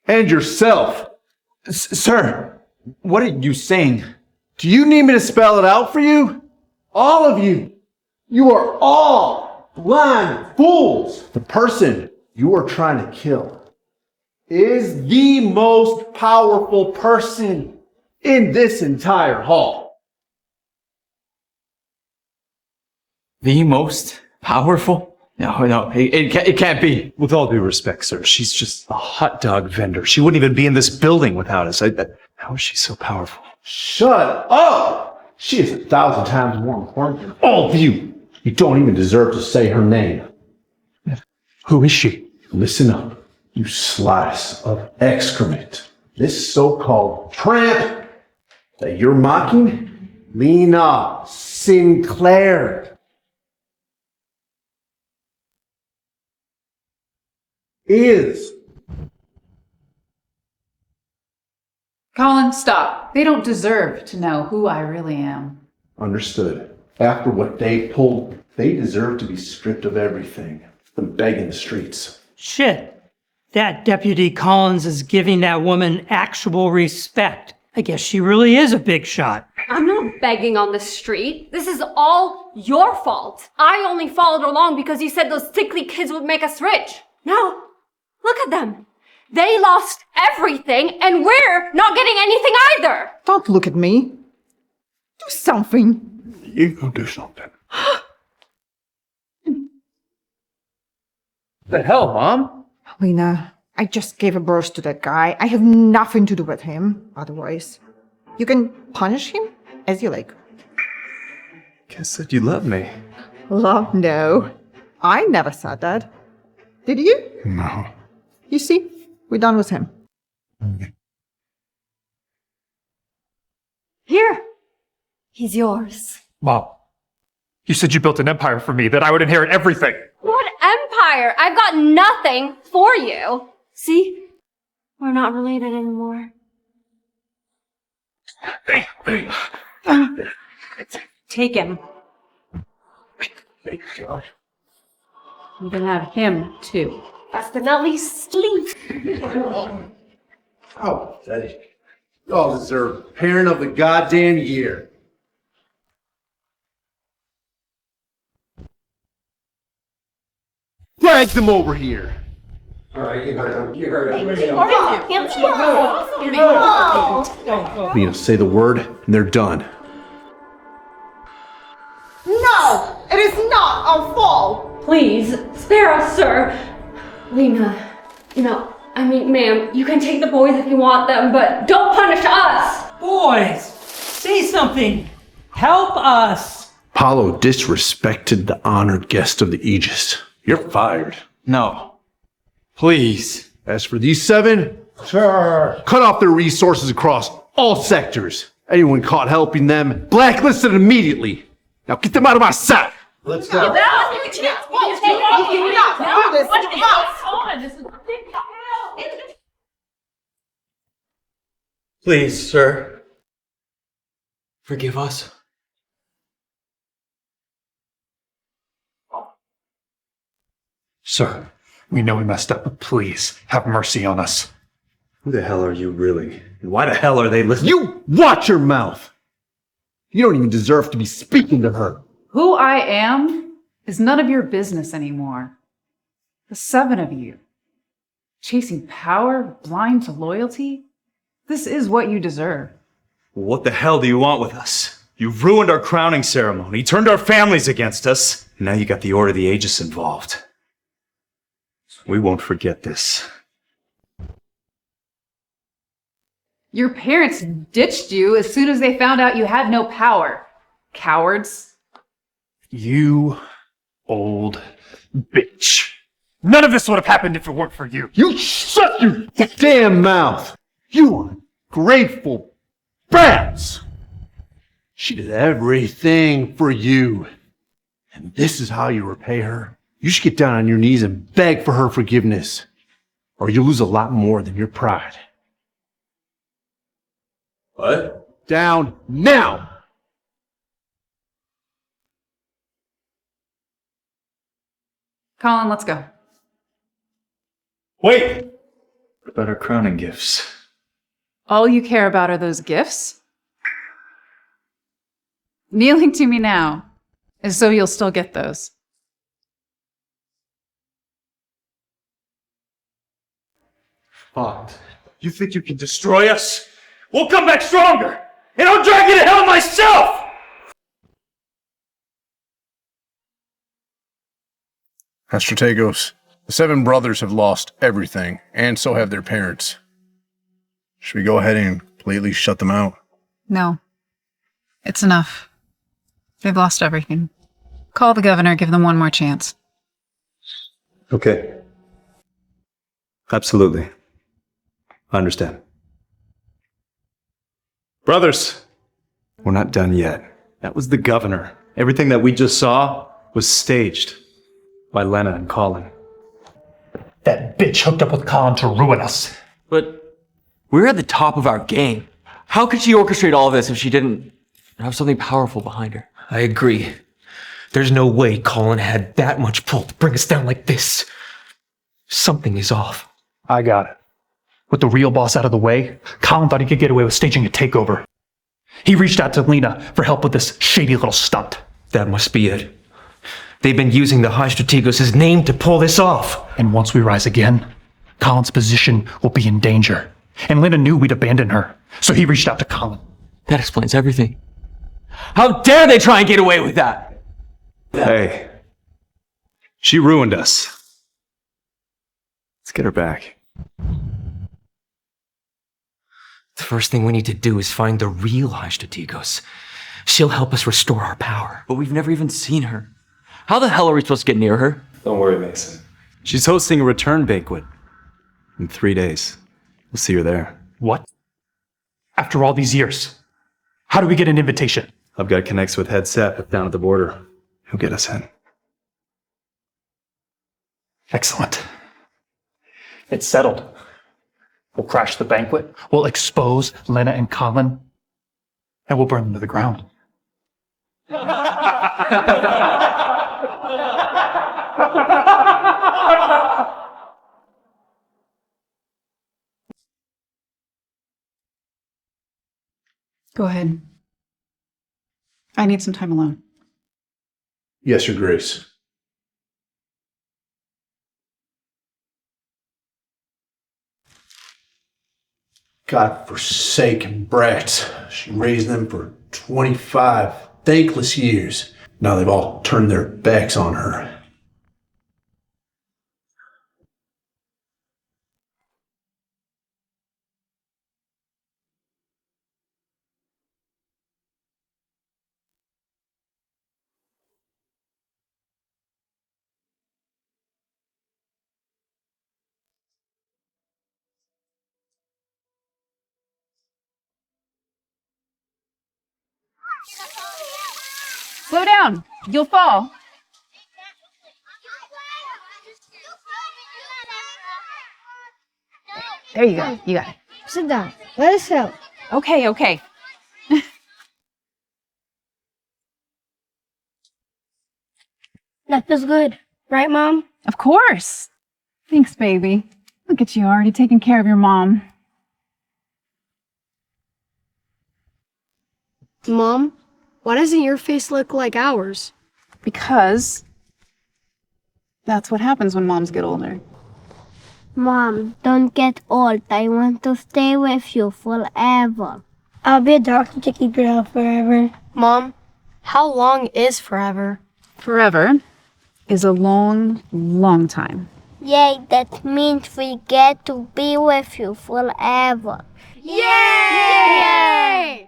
And yourself. Sir, what are you saying? Do you need me to spell it out for you? All of you. You are all blind fools. The person you are trying to kill is the most powerful person in this entire hall. The most powerful? No, it can't be. With all due respect, sir, she's just a hot dog vendor. She wouldn't even be in this building without us. How is she so powerful? Shut up! She is 1,000 times more important than all of you. You don't even deserve to say her name. Who is she? Listen up, you slice of excrement. This so-called tramp that you're mocking, Lena Sinclair, is. Colin, stop. They don't deserve to know who I really am. Understood. After what they pulled, they deserve to be stripped of everything and beg in the streets. Shit. That Deputy Collins is giving that woman actual respect. I guess she really is a big shot. I'm not begging on the street. This is all your fault. I only followed along because you said those sickly kids would make us rich. Now, look at them. They lost everything, and we're not getting anything either. Don't look at me. Do something. You go do something. The hell, Mom? Lena, I just gave a birth to that guy. I have nothing to do with him, otherwise. You can punish him as you like. Guess said you love me. Love? No. I never said that. Did you? No. You see, we're done with him. Here. He's yours. Mom, you said you built an empire for me, that I would inherit everything. What empire? I've got nothing for you. See? We're not related anymore. Take him. You can have him, too. Definitely sleep. Oh, Daddy. Y'all deserve parent of the goddamn year. Drag them over here. All right, you heard him. Lena, say the word, and they're done. No! It is not our fault! Please, spare us, sir. Lena, ma'am, you can take the boys if you want them, but don't punish us! Boys, say something. Help us. Apollo disrespected the honored guest of the Aegis. You're fired. No. Please. As for these 7, Sir. cut off their resources across all sectors. Anyone caught helping them, blacklisted immediately. Now get them out of my sight. Let's go. Please, sir. Forgive us. Sir, we know we messed up, but please, have mercy on us. Who the hell are you really? And why the hell are they listening? You watch your mouth! You don't even deserve to be speaking to her. Who I am is none of your business anymore. The 7 of you, chasing power, blind to loyalty, this is what you deserve. What the hell do you want with us? You've ruined our crowning ceremony, turned our families against us, and now you got the Order of the Aegis involved. We won't forget this. Your parents ditched you as soon as they found out you had no power. Cowards. You old bitch. None of this would have happened if it weren't for you. You shut your damn mouth! You ungrateful brats! She did everything for you. And this is how you repay her? You should get down on your knees and beg for her forgiveness, or you'll lose a lot more than your pride. What? Down now! Colin, let's go. Wait! What about our crowning gifts? All you care about are those gifts? Kneeling to me now is so you'll still get those. Fucked. You think you can destroy us? We'll come back stronger! And I'll drag you to hell myself! Strategos, the 7 brothers have lost everything, and so have their parents. Should we go ahead and completely shut them out? No. It's enough. They've lost everything. Call the governor, give them one more chance. Okay. Absolutely. I understand. Brothers, we're not done yet. That was the governor. Everything that we just saw was staged by Lena and Colin. That bitch hooked up with Colin to ruin us. But we're at the top of our game. How could she orchestrate all of this if she didn't have something powerful behind her? I agree. There's no way Colin had that much pull to bring us down like this. Something is off. I got it. With the real boss out of the way, Colin thought he could get away with staging a takeover. He reached out to Lena for help with this shady little stunt. That must be it. They've been using the High Strategos' name to pull this off. And once we rise again, Colin's position will be in danger. And Lena knew we'd abandon her, so he reached out to Colin. That explains everything. How dare they try and get away with that? Hey, she ruined us. Let's get her back. The first thing we need to do is find the real Strategos. She'll help us restore our power. But we've never even seen her. How the hell are we supposed to get near her? Don't worry, Mason. She's hosting a return banquet in 3 days. We'll see her there. What? After all these years? How do we get an invitation? I've got connects with head Seth down at the border. He'll get us in. Excellent. It's settled. We'll crash the banquet, we'll expose Lena and Colin, and we'll burn them to the ground. Go ahead. I need some time alone. Yes, Your Grace. God-forsaken brats. She raised them for 25 thankless years. Now they've all turned their backs on her. Slow down. You'll fall. There you go. You got it. Sit down. Let us help. Okay, okay. That feels good. Right, Mom? Of course. Thanks, baby. Look at you already taking care of your mom. Mom, why doesn't your face look like ours? Because that's what happens when moms get older. Mom, don't get old. I want to stay with you forever. I'll be a doctor to keep your health forever. Mom, how long is forever? Forever is a long, long time. Yay, that means we get to be with you forever. Yay!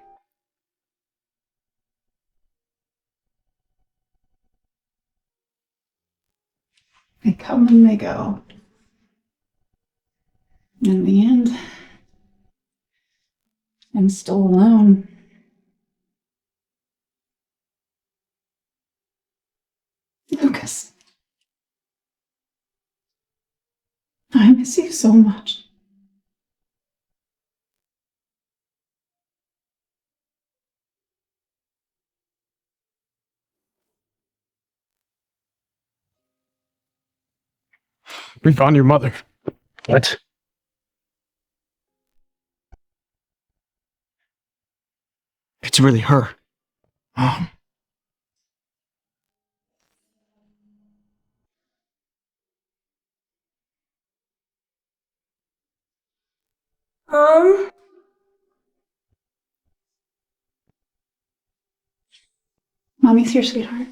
They come and they go. In the end, I'm still alone. Lucas, I miss you so much. We found your mother. What? It's really her. Mommy's here, sweetheart.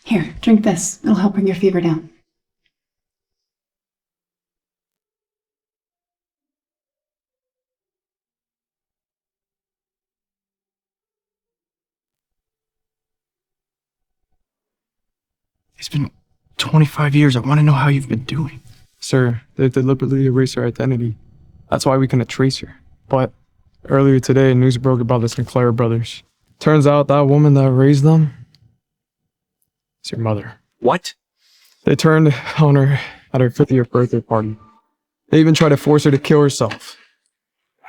Here, drink this. It'll help bring your fever down. It's been 25 years. I want to know how you've been doing. Sir, they deliberately erased her identity. That's why we couldn't trace her. But earlier today, news broke about the Sinclair brothers. Turns out that woman that raised them is your mother. What? They turned on her at her 50th birthday party. They even tried to force her to kill herself.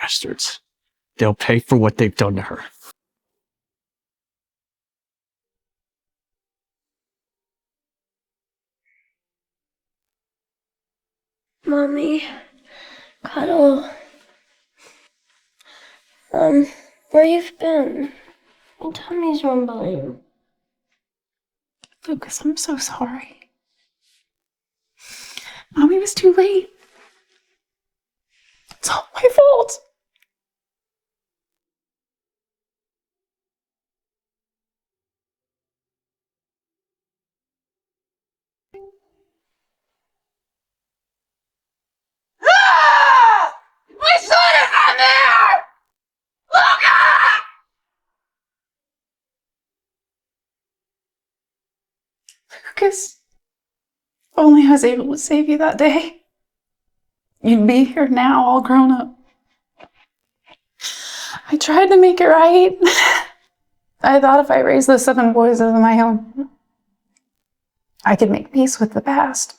Bastards. They'll pay for what they've done to her. Mommy, Cuddle. Where you've been? My tummy's rumbling. Lucas, I'm so sorry. Mommy was too late. It's all my fault. My son is in there! Lucas, if only I was able to save you that day. You'd be here now, all grown up. I tried to make it right. I thought if I raised those 7 boys as my own, I could make peace with the past.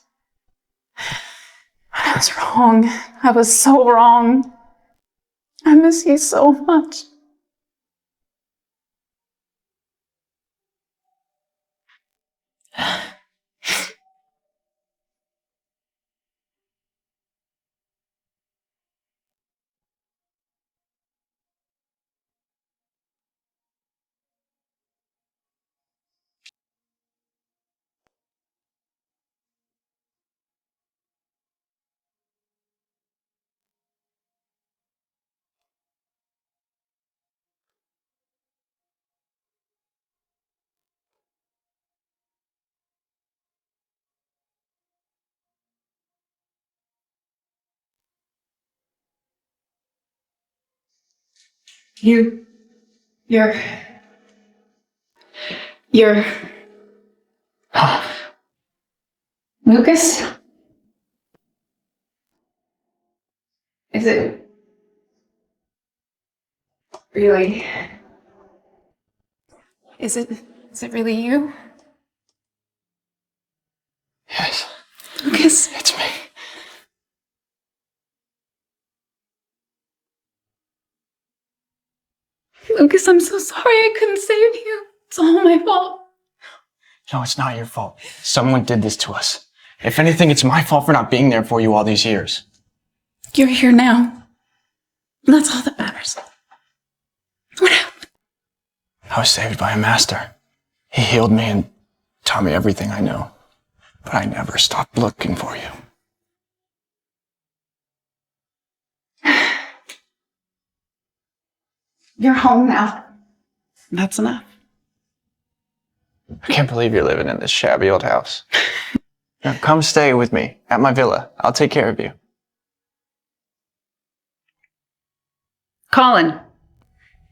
But I was wrong. I was so wrong. I miss you so much. You're Lucas? Is it really? Is it really you? Yes. Lucas? It's me. Lucas, I'm so sorry I couldn't save you. It's all my fault. No, it's not your fault. Someone did this to us. If anything, it's my fault for not being there for you all these years. You're here now. That's all that matters. What happened? I was saved by a master. He healed me and taught me everything I know. But I never stopped looking for you. You're home now. That's enough. I can't believe you're living in this shabby old house. Now, come stay with me at my villa. I'll take care of you. Colin,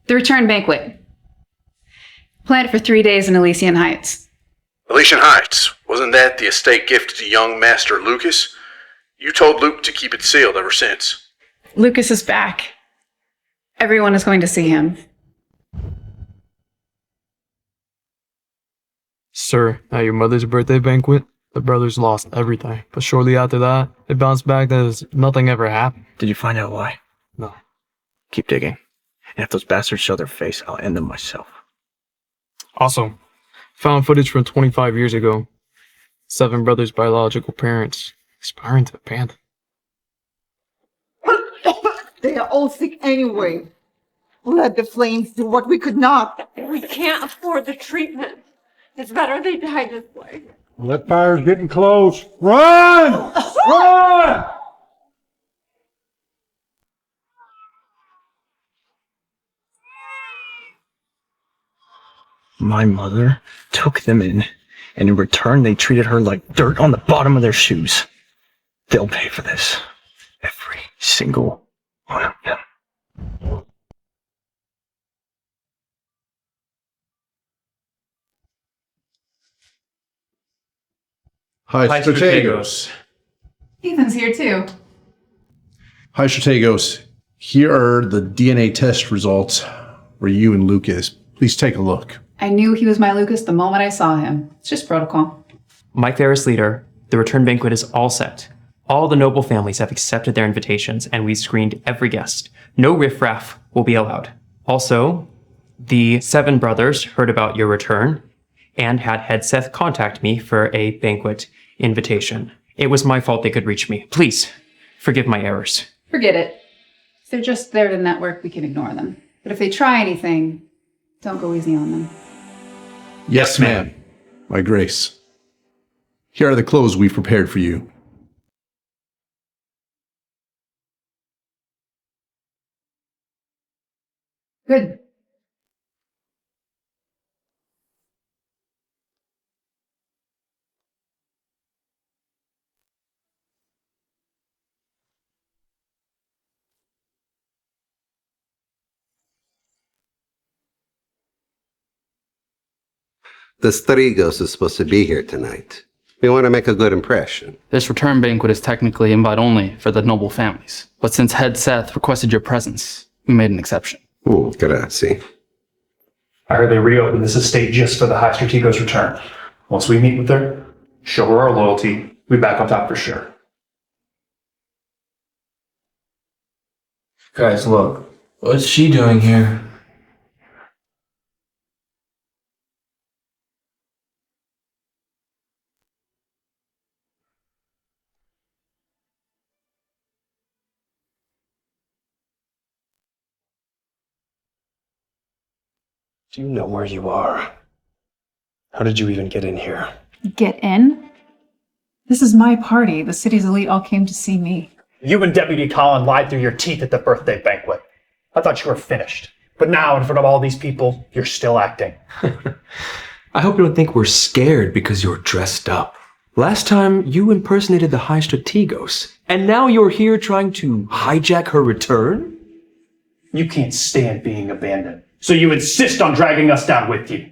the return banquet. Planned for 3 days in Elysian Heights. Elysian Heights, wasn't that the estate gifted to young Master Lucas? You told Luke to keep it sealed ever since. Lucas is back. Everyone is going to see him. Sir, at your mother's birthday banquet, the brothers lost everything. But shortly after that, it bounced back as nothing ever happened. Did you find out why? No. Keep digging. And if those bastards show their face, I'll end them myself. Also, found footage from 25 years ago. 7 brothers' biological parents aspiring to the band. They are all sick anyway. Let the flames do what we could not. We can't afford the treatment. It's better they die this way. Well, that fire's getting close. Run! Run! My mother took them in, and in return they treated her like dirt on the bottom of their shoes. They'll pay for this. Every single one of them. Hi, Strategos. Ethan's here too. Hi, Strategos. Here are the DNA test results for you and Lucas. Please take a look. I knew he was my Lucas the moment I saw him. It's just protocol. My fairest leader, the return banquet is all set. All the noble families have accepted their invitations, and we've screened every guest. No riffraff will be allowed. Also, the 7 brothers heard about your return and had Headseth contact me for a banquet invitation. It was my fault they could reach me. Please, forgive my errors. Forget it. If they're just there to network, we can ignore them. But if they try anything, don't go easy on them. Yes, ma'am. My grace. Here are the clothes we've prepared for you. Good. The Strategos is supposed to be here tonight. We want to make a good impression. This return banquet is technically invite only for the noble families. But since Head Seth requested your presence, we made an exception. Grazie. I heard they reopened this estate just for the High Strategos return. Once we meet with her, show her our loyalty, we back on top for sure. Guys, look. What's she doing here? Do you know where you are? How did you even get in here? Get in? This is my party. The city's elite all came to see me. You and Deputy Colin lied through your teeth at the birthday banquet. I thought you were finished. But now, in front of all these people, you're still acting. I hope you don't think we're scared because you're dressed up. Last time, you impersonated the High Strategos, and now you're here trying to hijack her return? You can't stand being abandoned, so you insist on dragging us down with you.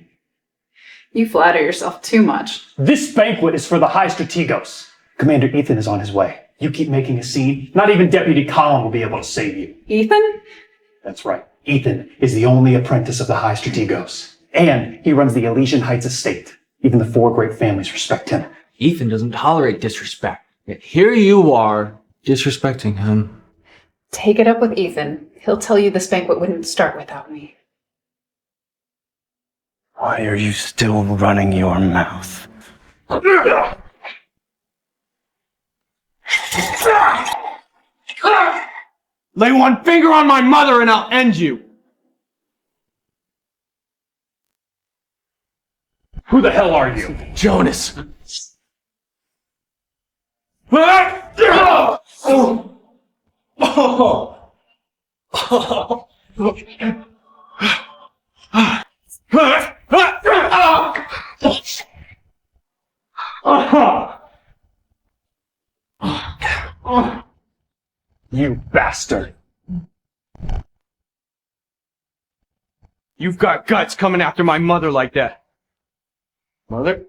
You flatter yourself too much. This banquet is for the High Strategos. Commander Ethan is on his way. You keep making a scene, not even Deputy Colin will be able to save you. Ethan? That's right. Ethan is the only apprentice of the High Strategos. And he runs the Elysian Heights estate. Even the 4 great families respect him. Ethan doesn't tolerate disrespect. Yet here you are, disrespecting him. Take it up with Ethan. He'll tell you this banquet wouldn't start without me. Why are you still running your mouth? Lay one finger on my mother and I'll end you! Who the hell are you? Jonas! You bastard. You've got guts coming after my mother like that. Mother?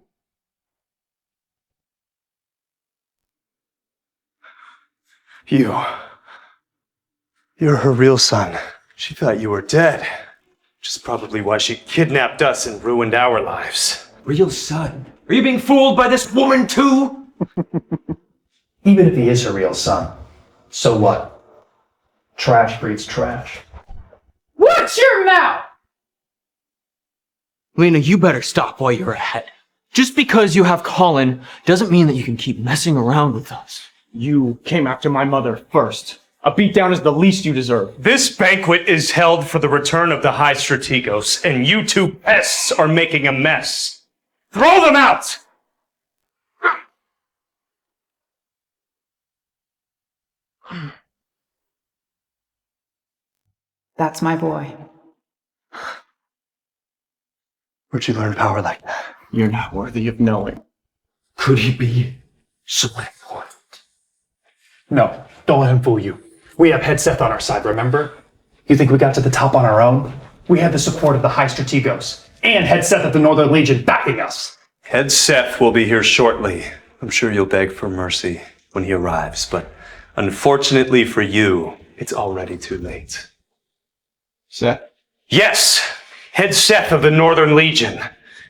You're her real son. She thought you were dead. Which is probably why she kidnapped us and ruined our lives. Real son? Are you being fooled by this woman too? Even if he is her real son, so what? Trash breeds trash. Watch your mouth! Lena, you better stop while you're ahead. Just because you have Colin doesn't mean that you can keep messing around with us. You came after my mother first. A beatdown is the least you deserve. This banquet is held for the return of the High Strategos, and you two pests are making a mess. Throw them out! That's my boy. Where'd you learn power like that? You're not worthy of knowing. Could he be so important? No, don't let him fool you. We have Head Seth on our side, remember? You think we got to the top on our own? We had the support of the High Strategos and Head Seth of the Northern Legion backing us. Head Seth will be here shortly. I'm sure you'll beg for mercy when he arrives, but unfortunately for you, it's already too late. Seth? Yes! Head Seth of the Northern Legion.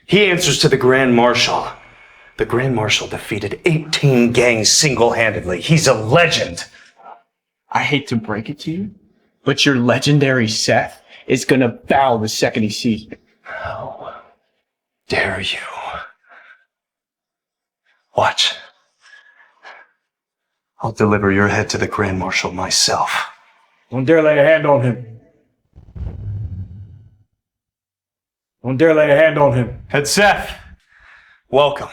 He answers to the Grand Marshal. The Grand Marshal defeated 18 gangs single-handedly. He's a legend. I hate to break it to you, but your legendary Seth is gonna bow the second he sees me. How dare you? Watch. I'll deliver your head to the Grand Marshal myself. Don't dare lay a hand on him. Don't dare lay a hand on him. Head Seth, welcome.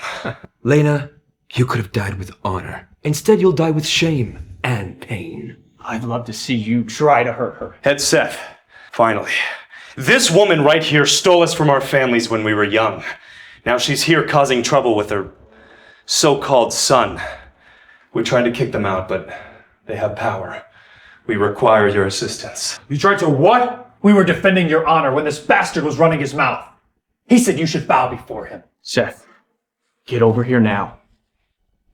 Lena, you could have died with honor. Instead, you'll die with shame and pain. I'd love to see you try to hurt her. Head Seth, finally. This woman right here stole us from our families when we were young. Now she's here causing trouble with her so-called son. We tried to kick them out, but they have power. We require your assistance. You tried to what? We were defending your honor when this bastard was running his mouth. He said you should bow before him. Seth, get over here now.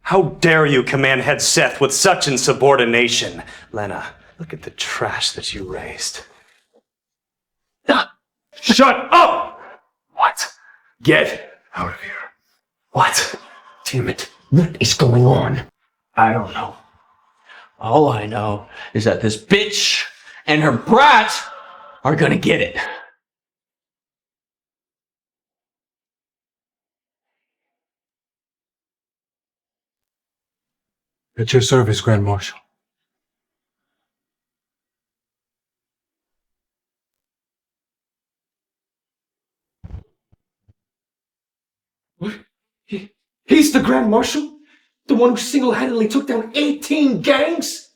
How dare you command head Seth with such insubordination? Lena, look at the trash that you raised. Shut up! What? Get out of here. What? Damn it. What is going on? I don't know. All I know is that this bitch and her brat are gonna get it. At your service, Grand Marshal. What? He's the Grand Marshal? The one who single-handedly took down 18 gangs?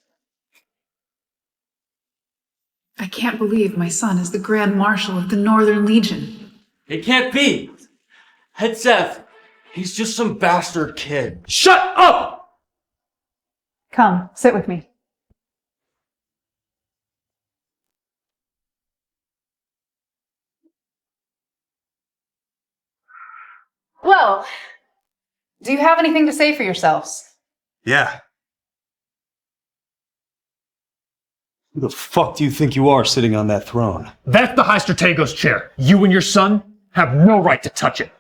I can't believe my son is the Grand Marshal of the Northern Legion. It can't be. Head Seth, he's just some bastard kid. Shut up! Come, sit with me. Well, do you have anything to say for yourselves? Yeah. Who the fuck do you think you are sitting on that throne? That's the High Strategos chair. You and your son have no right to touch it.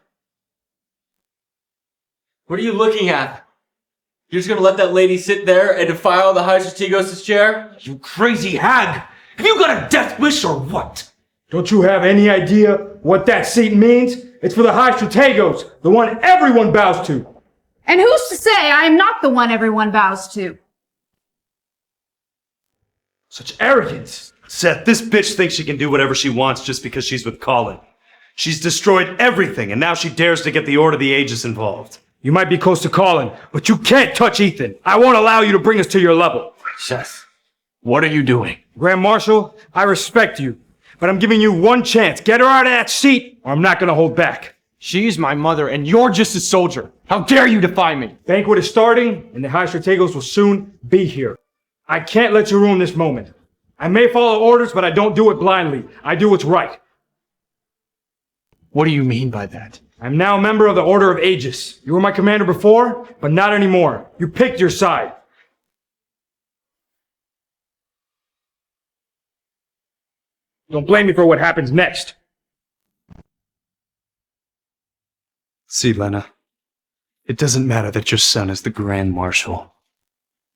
What are you looking at? You're just gonna let that lady sit there and defile the High Strategos' chair? You crazy hag! Have you got a death wish or what? Don't you have any idea what that seat means? It's for the High Strategos, the one everyone bows to. And who's to say I am not the one everyone bows to? Such arrogance. Seth, this bitch thinks she can do whatever she wants just because she's with Colin. She's destroyed everything, and now she dares to get the Order of the Aegis involved. You might be close to Colin, but you can't touch Ethan. I won't allow you to bring us to your level. Seth, what are you doing? Grand Marshal, I respect you, but I'm giving you one chance. Get her out of that seat, or I'm not gonna hold back. She's my mother, and you're just a soldier. How dare you defy me? Banquet is starting, and the High Strategos will soon be here. I can't let you ruin this moment. I may follow orders, but I don't do it blindly. I do what's right. What do you mean by that? I'm now a member of the Order of Aegis. You were my commander before, but not anymore. You picked your side. Don't blame me for what happens next. See, Lena, it doesn't matter that your son is the Grand Marshal.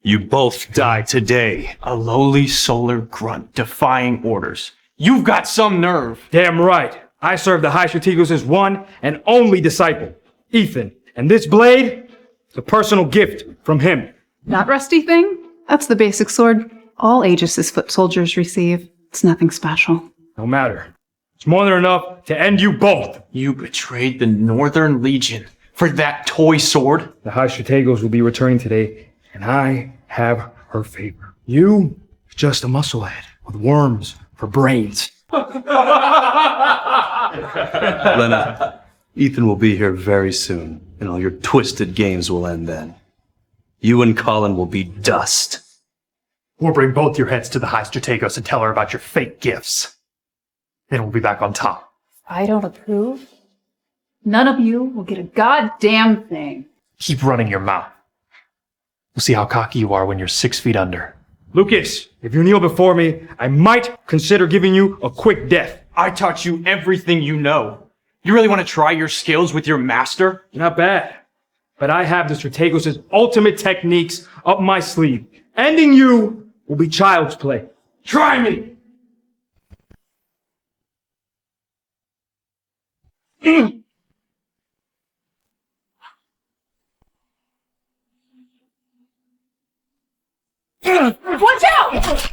You both die today. A lowly solar grunt defying orders. You've got some nerve. Damn right. I serve the High Strategos' one and only disciple, Ethan. And this blade is a personal gift from him. That rusty thing? That's the basic sword all Aegis' foot soldiers receive. It's nothing special. No matter. It's more than enough to end you both. You betrayed the Northern Legion for that toy sword? The High Strategos will be returning today, and I have her favor. You, just a musclehead with worms for brains. Lena, Ethan will be here very soon, and all your twisted games will end then. You and Colin will be dust. We'll bring both your heads to the High Strategos and tell her about your fake gifts. Then we'll be back on top. I don't approve. None of you will get a goddamn thing. Keep running your mouth. We'll see how cocky you are when you're 6 feet under. Lucas, if you kneel before me, I might consider giving you a quick death. I taught you everything you know. You really want to try your skills with your master? Not bad. But I have the Strategos' ultimate techniques up my sleeve. Ending you will be child's play. Try me! Watch out!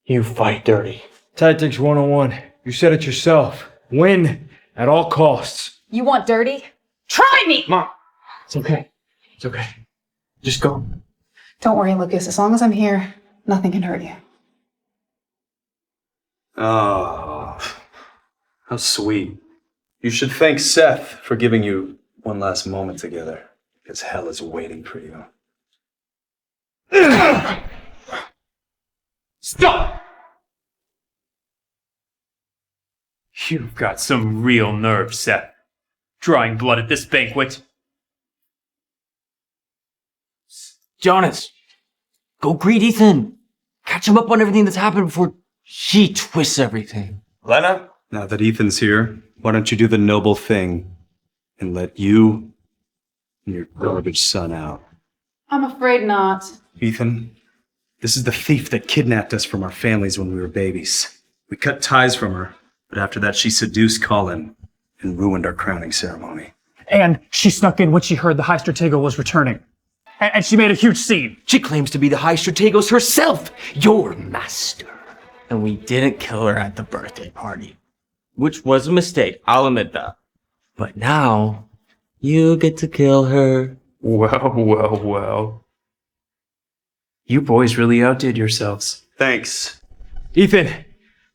You fight dirty. Tactics 101. You said it yourself. Win at all costs. You want dirty? Try me! Mom, it's okay. It's okay. Just go. Don't worry, Lucas. As long as I'm here, nothing can hurt you. Oh, how sweet. You should thank Seth for giving you one last moment together, because hell is waiting for you. Stop! You've got some real nerve, Seth. Drawing blood at this banquet. Jonas, go greet Ethan. Catch him up on everything that's happened before she twists everything. Lena? Now that Ethan's here, why don't you do the noble thing and let you and your garbage son out? I'm afraid not. Ethan, this is the thief that kidnapped us from our families when we were babies. We cut ties from her, but after that she seduced Colin and ruined our crowning ceremony. And she snuck in when she heard the High Stratego was returning. And she made a huge scene. She claims to be the High Strategos herself, your master. And we didn't kill her at the birthday party. Which was a mistake, I'll admit that. But now, you get to kill her. Well, well, well. You boys really outdid yourselves. Thanks. Ethan,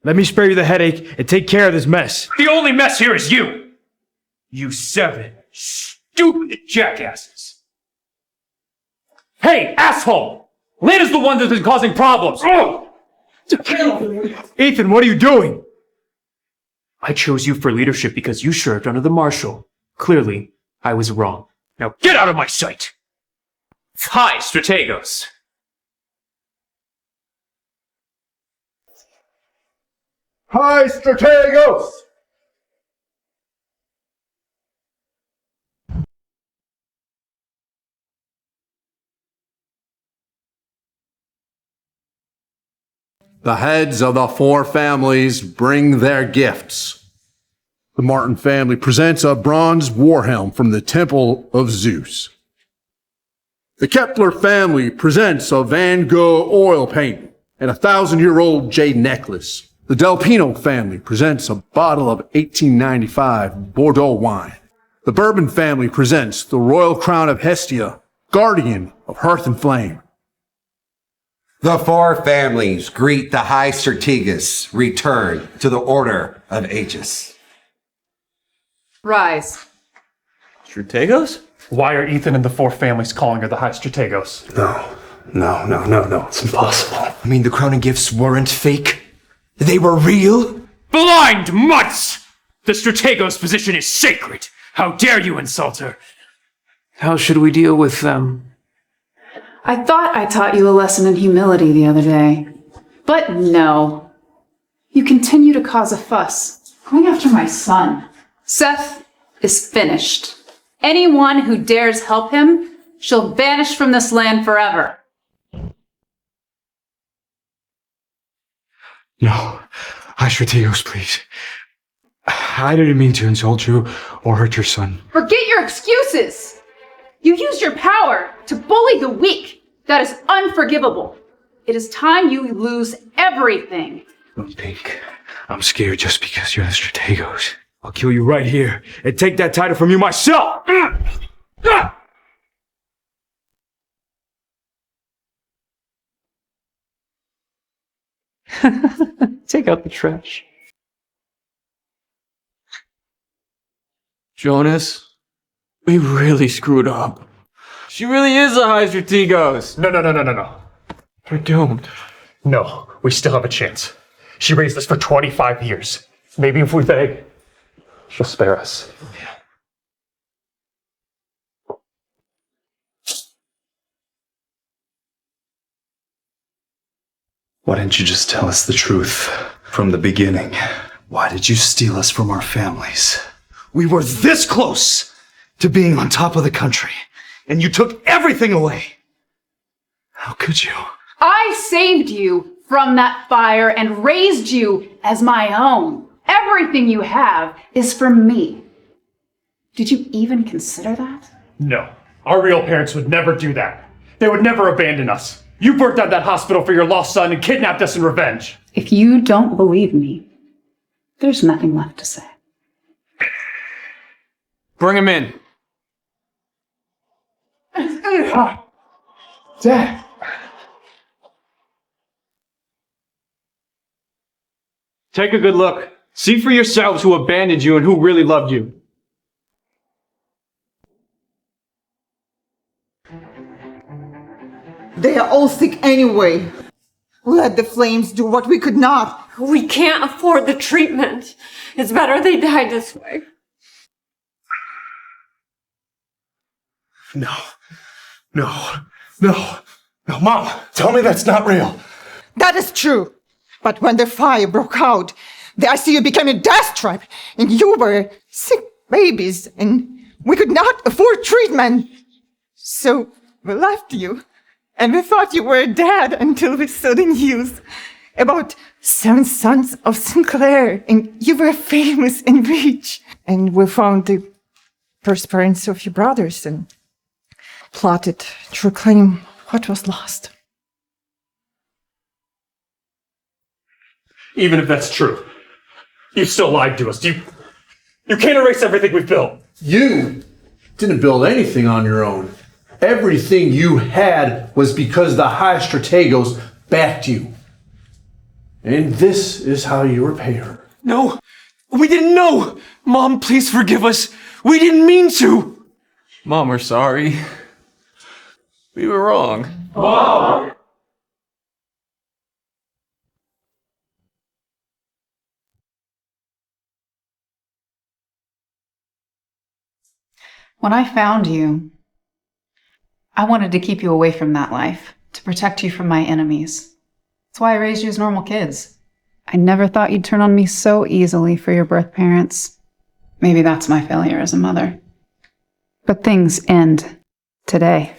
let me spare you the headache and take care of this mess. The only mess here is you! You 7 stupid jackasses! Hey, asshole! Lena's the one that's been causing problems! Oh! Ethan, what are you doing? I chose you for leadership because you served under the Marshal. Clearly, I was wrong. Now get out of my sight! Hi, Strategos! Hi, Strategos! The heads of the 4 families bring their gifts. The Martin family presents a bronze war helm from the Temple of Zeus. The Kepler family presents a Van Gogh oil painting and a 1,000-year-old jade necklace. The Del Pino family presents a bottle of 1895 Bordeaux wine. The Bourbon family presents the Royal Crown of Hestia, guardian of hearth and flame. The 4 families greet the High Strategos return to the Order of Aegis. Rise. Strategos? Why are Ethan and the 4 families calling her the High Strategos? No, it's impossible. I mean, the crowning gifts weren't fake. They were real. Blind mutts! The Strategos' position is sacred! How dare you insult her? How should we deal with them? I thought I taught you a lesson in humility the other day. But no. You continue to cause a fuss, going after my son. Seth is finished. Anyone who dares help him shall vanish from this land forever. No. High Strategos, please. I didn't mean to insult you or hurt your son. Forget your excuses! You used your power to bully the weak. That is unforgivable. It is time you lose everything. Don't think I'm scared just because you're the Strategos. I'll kill you right here and take that title from you myself! Take out the trash. Jonas, we really screwed up. She really is a High Strategos. No. We're doomed. No, we still have a chance. She raised us for 25 years. Maybe if we beg, she'll spare us. Why didn't you just tell us the truth from the beginning? Why did you steal us from our families? We were this close to being on top of the country, and you took everything away. How could you? I saved you from that fire and raised you as my own. Everything you have is for me. Did you even consider that? No, our real parents would never do that. They would never abandon us. You burnt down that hospital for your lost son and kidnapped us in revenge. If you don't believe me, there's nothing left to say. Bring him in. Dad. Take a good look. See for yourselves who abandoned you and who really loved you. They are all sick anyway. Let the flames do what we could not. We can't afford the treatment. It's better they die this way. No, Mom, tell me that's not real. That is true. But when the fire broke out, the ICU became a death trap, and you were sick babies, and we could not afford treatment. So we left you, and we thought you were dead until we saw the news about 7 sons of Sinclair, and you were famous and rich. And we found the first parents of your brothers and plotted to reclaim what was lost. Even if that's true, you still lied to us. You can't erase everything we've built. You didn't build anything on your own. Everything you had was because the High Strategos backed you. And this is how you repay her. No, we didn't know. Mom, please forgive us. We didn't mean to. Mom, we're sorry. We were wrong. Mom! When I found you, I wanted to keep you away from that life, to protect you from my enemies. That's why I raised you as normal kids. I never thought you'd turn on me so easily for your birth parents. Maybe that's my failure as a mother. But things end today.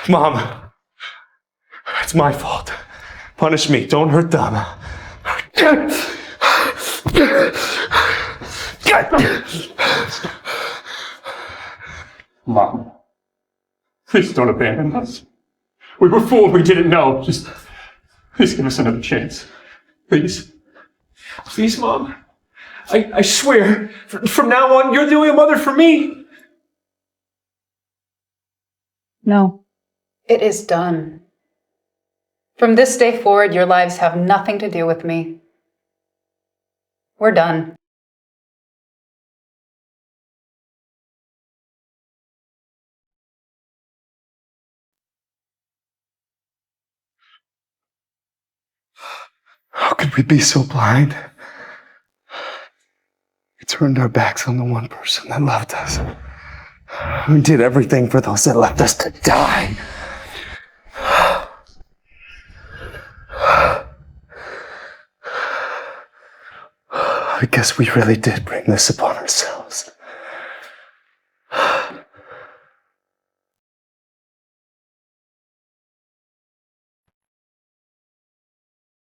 Mom, it's my fault. Punish me, don't hurt them. Mom, please don't abandon us. We were fooled, we didn't know. Just, please give us another chance. Please. Please, Mom. I swear, from now on, you're the only mother for me. No. It is done. From this day forward, your lives have nothing to do with me. We're done. How could we be so blind? We turned our backs on the one person that loved us. We did everything for those that left us to die. I guess we really did bring this upon ourselves.